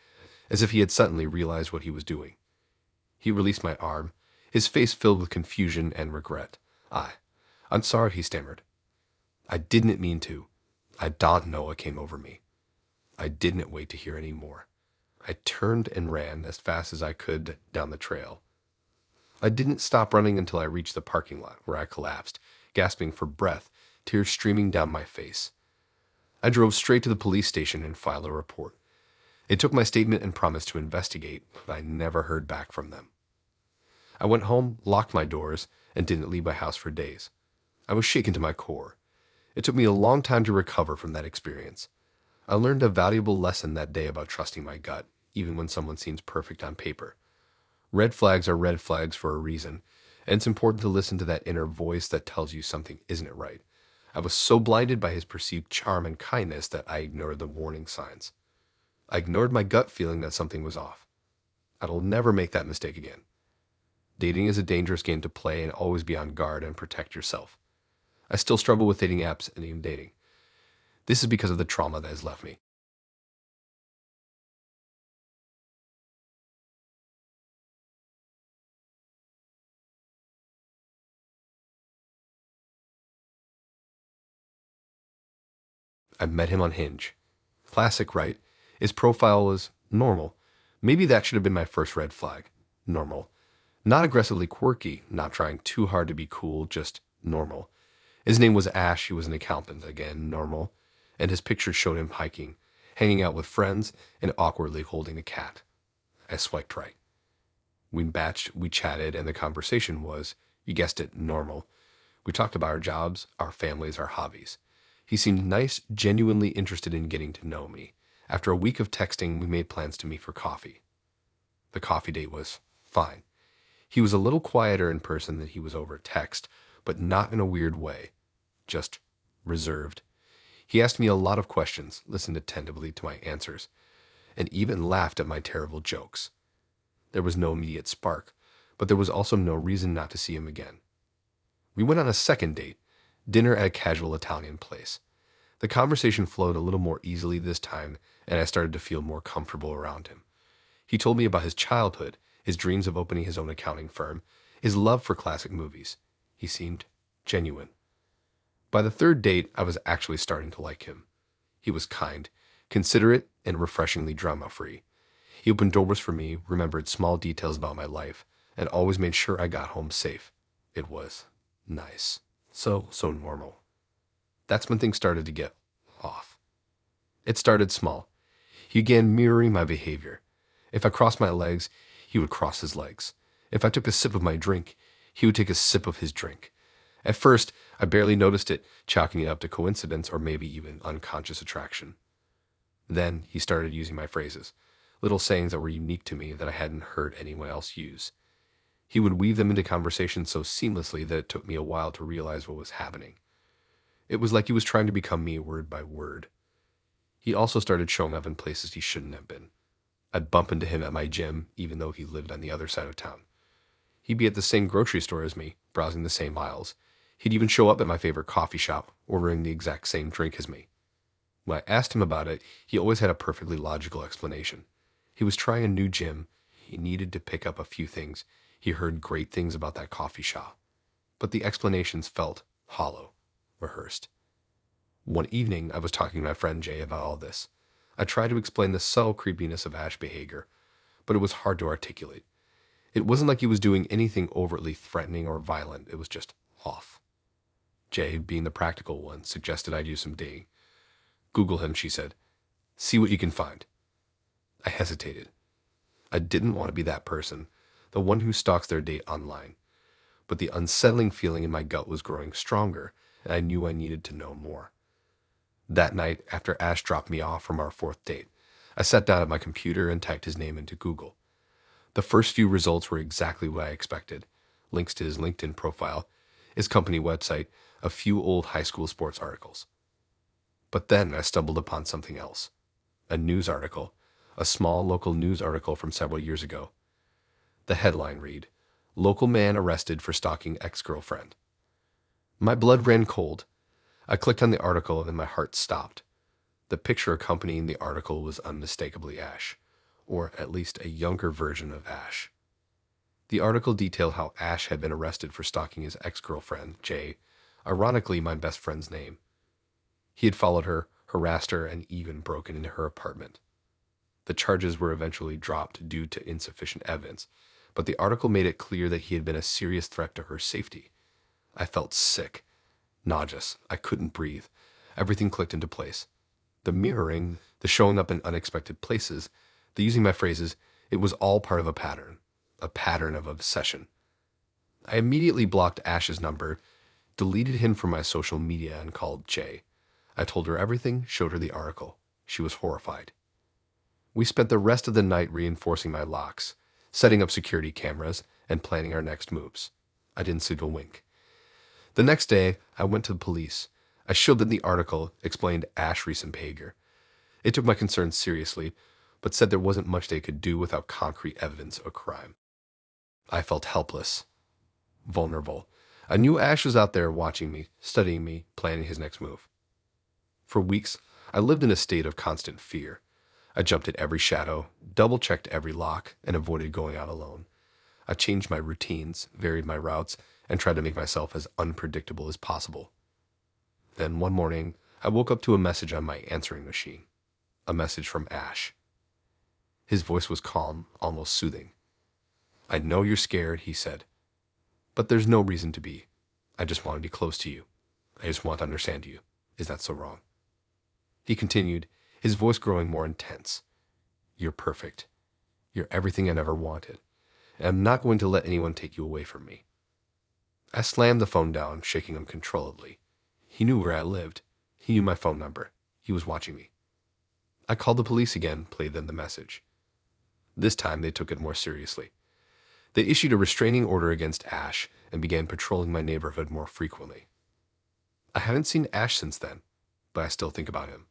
as if he had suddenly realized what he was doing. He released my arm, his face filled with confusion and regret. I'm sorry," he stammered. "I didn't mean to. I don't know what came over me." I didn't wait to hear any more. I turned and ran as fast as I could down the trail. I didn't stop running until I reached the parking lot, where I collapsed, gasping for breath, tears streaming down my face. I drove straight to the police station and filed a report. They took my statement and promised to investigate, but I never heard back from them. I went home, locked my doors, and didn't leave my house for days. I was shaken to my core. It took me a long time to recover from that experience. I learned a valuable lesson that day about trusting my gut, even when someone seems perfect on paper. Red flags are red flags for a reason, and it's important to listen to that inner voice that tells you something isn't right. I was so blinded by his perceived charm and kindness that I ignored the warning signs. I ignored my gut feeling that something was off. I'll never make that mistake again. Dating is a dangerous game to play, and always be on guard and protect yourself. I still struggle with dating apps and even dating. This is because of the trauma that has left me. I met him on Hinge. Classic, right? His profile was normal. Maybe that should have been my first red flag. Normal. Not aggressively quirky, not trying too hard to be cool, just normal. His name was Ash, he was an accountant, again, normal. And his picture showed him hiking, hanging out with friends, and awkwardly holding a cat. I swiped right. We matched, we chatted, and the conversation was, you guessed it, normal. We talked about our jobs, our families, our hobbies. He seemed nice, genuinely interested in getting to know me. After a week of texting, we made plans to meet for coffee. The coffee date was fine. He was a little quieter in person than he was over text, but not in a weird way, just reserved. He asked me a lot of questions, listened attentively to my answers, and even laughed at my terrible jokes. There was no immediate spark, but there was also no reason not to see him again. We went on a second date, dinner at a casual Italian place. The conversation flowed a little more easily this time, and I started to feel more comfortable around him. He told me about his childhood, his dreams of opening his own accounting firm, his love for classic movies. He seemed genuine. By the third date, I was actually starting to like him. He was kind, considerate, and refreshingly drama-free. He opened doors for me, remembered small details about my life, and always made sure I got home safe. It was nice. So normal. That's when things started to get off. It started small. He began mirroring my behavior. If I crossed my legs, he would cross his legs. If I took a sip of my drink, he would take a sip of his drink. At first, I barely noticed it, chalking it up to coincidence or maybe even unconscious attraction. Then he started using my phrases, little sayings that were unique to me that I hadn't heard anyone else use. He would weave them into conversation so seamlessly that it took me a while to realize what was happening. It was like he was trying to become me word by word. He also started showing up in places he shouldn't have been. I'd bump into him at my gym, even though he lived on the other side of town. He'd be at the same grocery store as me, browsing the same aisles. He'd even show up at my favorite coffee shop, ordering the exact same drink as me. When I asked him about it, he always had a perfectly logical explanation. He was trying a new gym. He needed to pick up a few things. He heard great things about that coffee shop. But the explanations felt hollow, rehearsed. One evening, I was talking to my friend Jay about all this. I tried to explain the subtle creepiness of Ash's behavior, but it was hard to articulate. It wasn't like he was doing anything overtly threatening or violent. It was just off. Jay, being the practical one, suggested I do some digging. Google him, she said. See what you can find. I hesitated. I didn't want to be that person, the one who stalks their date online. But the unsettling feeling in my gut was growing stronger, and I knew I needed to know more. That night, after Ash dropped me off from our fourth date, I sat down at my computer and typed his name into Google. The first few results were exactly what I expected. Links to his LinkedIn profile, his company website, a few old high school sports articles. But then I stumbled upon something else. A news article, a small local news article from several years ago. The headline read, "Local man arrested for stalking ex-girlfriend." My blood ran cold. I clicked on the article and my heart stopped. The picture accompanying the article was unmistakably Ash, or at least a younger version of Ash. The article detailed how Ash had been arrested for stalking his ex-girlfriend, Jay, ironically my best friend's name. He had followed her, harassed her, and even broken into her apartment. The charges were eventually dropped due to insufficient evidence, but the article made it clear that he had been a serious threat to her safety. I felt sick, nauseous. I couldn't breathe. Everything clicked into place. The mirroring, the showing up in unexpected places, the using my phrases, it was all part of a pattern of obsession. I immediately blocked Ash's number, deleted him from my social media, and called Jay. I told her everything, showed her the article. She was horrified. We spent the rest of the night reinforcing my locks, setting up security cameras, and planning our next moves. I didn't sleep a wink. The next day, I went to the police. I showed them the article, explained Ash's recent behavior. It took my concerns seriously, but said there wasn't much they could do without concrete evidence of a crime. I felt helpless, vulnerable. I knew Ash was out there watching me, studying me, planning his next move. For weeks, I lived in a state of constant fear. I jumped at every shadow, double-checked every lock, and avoided going out alone. I changed my routines, varied my routes, and tried to make myself as unpredictable as possible. Then one morning, I woke up to a message on my answering machine. A message from Ash. His voice was calm, almost soothing. "I know you're scared," he said. "But there's no reason to be. I just want to be close to you. I just want to understand you. Is that so wrong?" He continued, his voice growing more intense. "You're perfect. You're everything I ever wanted. And I'm not going to let anyone take you away from me." I slammed the phone down, shaking uncontrollably. He knew where I lived. He knew my phone number. He was watching me. I called the police again, played them the message. This time they took it more seriously. They issued a restraining order against Ash and began patrolling my neighborhood more frequently. I haven't seen Ash since then, but I still think about him.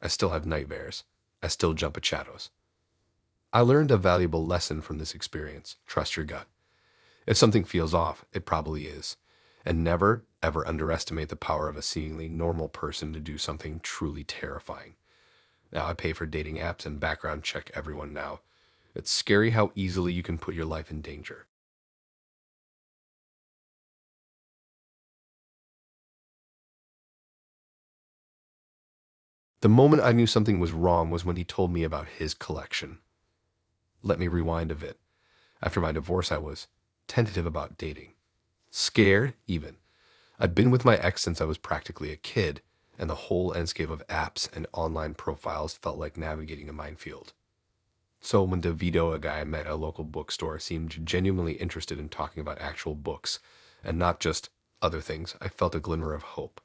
I still have nightmares. I still jump at shadows. I learned a valuable lesson from this experience. Trust your gut. If something feels off, it probably is. And never, ever underestimate the power of a seemingly normal person to do something truly terrifying. Now I pay for dating apps and background check everyone now. It's scary how easily you can put your life in danger. The moment I knew something was wrong was when he told me about his collection. Let me rewind a bit. After my divorce, I was tentative about dating. Scared, even. I'd been with my ex since I was practically a kid, and the whole landscape of apps and online profiles felt like navigating a minefield. So when DeVito, a guy I met at a local bookstore, seemed genuinely interested in talking about actual books, and not just other things, I felt a glimmer of hope.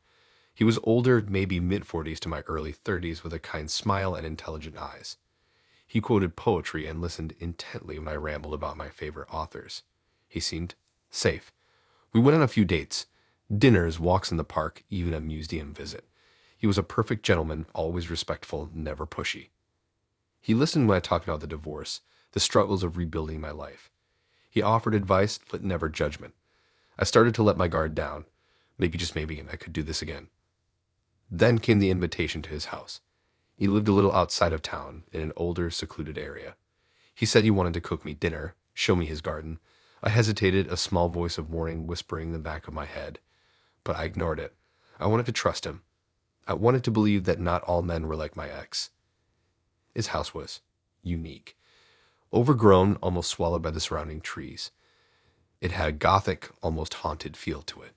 He was older, maybe mid-40s to my early 30s, with a kind smile and intelligent eyes. He quoted poetry and listened intently when I rambled about my favorite authors. He seemed safe. We went on a few dates, dinners, walks in the park, even a museum visit. He was a perfect gentleman, always respectful, never pushy. He listened when I talked about the divorce, the struggles of rebuilding my life. He offered advice, but never judgment. I started to let my guard down. Maybe, just maybe, I could do this again. Then came the invitation to his house. He lived a little outside of town, in an older, secluded area. He said he wanted to cook me dinner, show me his garden. I hesitated, a small voice of warning whispering in the back of my head. But I ignored it. I wanted to trust him. I wanted to believe that not all men were like my ex. His house was unique. Overgrown, almost swallowed by the surrounding trees. It had a gothic, almost haunted feel to it.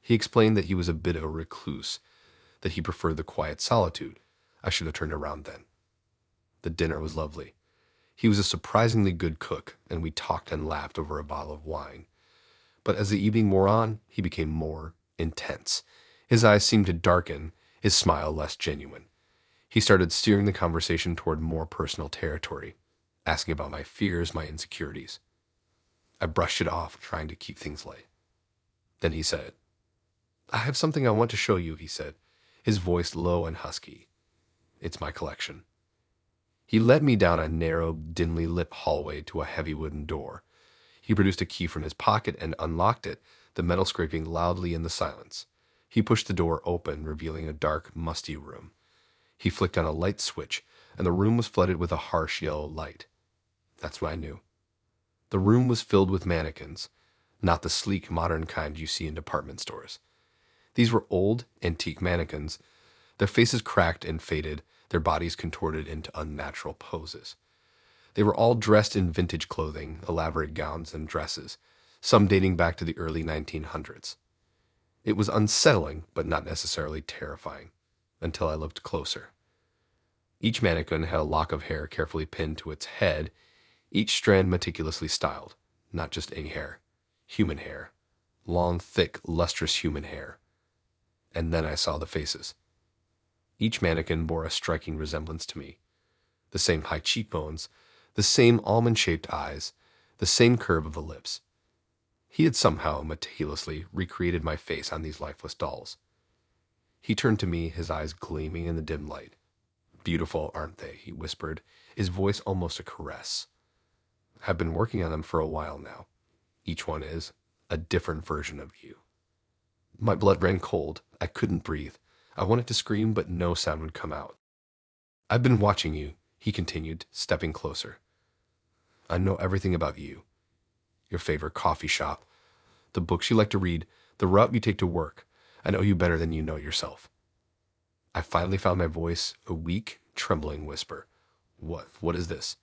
He explained that he was a bit of a recluse, that he preferred the quiet solitude. I should have turned around then. The dinner was lovely. He was a surprisingly good cook, and we talked and laughed over a bottle of wine. But as the evening wore on, he became more intense. His eyes seemed to darken, his smile less genuine. He started steering the conversation toward more personal territory, asking about my fears, my insecurities. I brushed it off, trying to keep things light. Then he said, "I have something I want to show you," he said, his voice low and husky. "It's my collection." He led me down a narrow, dimly lit hallway to a heavy wooden door. He produced a key from his pocket and unlocked it, the metal scraping loudly in the silence. He pushed the door open, revealing a dark, musty room. He flicked on a light switch, and the room was flooded with a harsh yellow light. That's when I knew. The room was filled with mannequins, not the sleek, modern kind you see in department stores. These were old, antique mannequins, their faces cracked and faded, their bodies contorted into unnatural poses. They were all dressed in vintage clothing, elaborate gowns and dresses, some dating back to the early 1900s. It was unsettling, but not necessarily terrifying, until I looked closer. Each mannequin had a lock of hair carefully pinned to its head, each strand meticulously styled, not just any hair, human hair, long, thick, lustrous human hair. And then I saw the faces. Each mannequin bore a striking resemblance to me. The same high cheekbones, the same almond-shaped eyes, the same curve of the lips. He had somehow meticulously recreated my face on these lifeless dolls. He turned to me, his eyes gleaming in the dim light. "Beautiful, aren't they?" he whispered, his voice almost a caress. "I've been working on them for a while now. Each one is a different version of you." My blood ran cold. I couldn't breathe. I wanted to scream, but no sound would come out. "I've been watching you," he continued, stepping closer. "I know everything about you. Your favorite coffee shop, the books you like to read, the route you take to work. I know you better than you know yourself." I finally found my voice, a weak, trembling whisper. What is this?"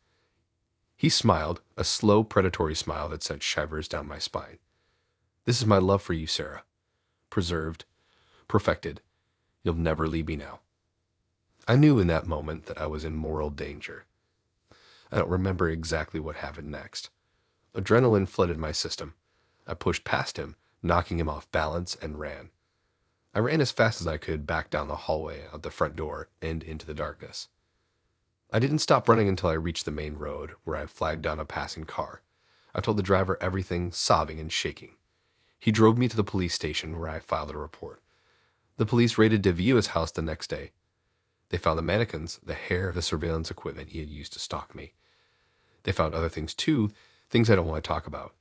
He smiled, a slow, predatory smile that sent shivers down my spine. "This is my love for you, Sarah. Preserved, perfected. You'll never leave me now." I knew in that moment that I was in moral danger. I don't remember exactly what happened next. Adrenaline flooded my system. I pushed past him, knocking him off balance, and ran. I ran as fast as I could back down the hallway, out the front door, and into the darkness. I didn't stop running until I reached the main road, where I flagged down a passing car. I told the driver everything, sobbing and shaking. He drove me to the police station where I filed a report. The police raided DeVio's house the next day. They found the mannequins, the hair, the surveillance equipment he had used to stalk me. They found other things too, things I don't want to talk about.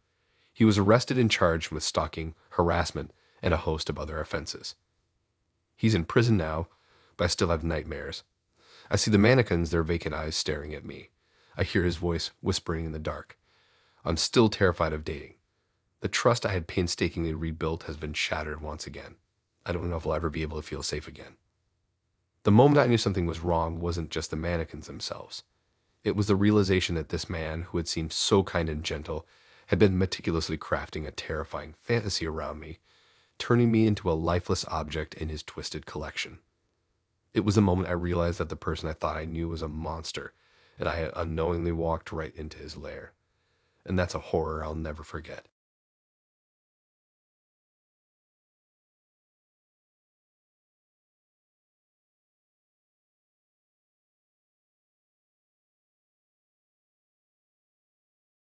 He was arrested and charged with stalking, harassment, and a host of other offenses. He's in prison now, but I still have nightmares. I see the mannequins, their vacant eyes staring at me. I hear his voice whispering in the dark. I'm still terrified of dating. The trust I had painstakingly rebuilt has been shattered once again. I don't know if I'll ever be able to feel safe again. The moment I knew something was wrong wasn't just the mannequins themselves. It was the realization that this man, who had seemed so kind and gentle, had been meticulously crafting a terrifying fantasy around me, turning me into a lifeless object in his twisted collection. It was the moment I realized that the person I thought I knew was a monster, and I had unknowingly walked right into his lair. And that's a horror I'll never forget.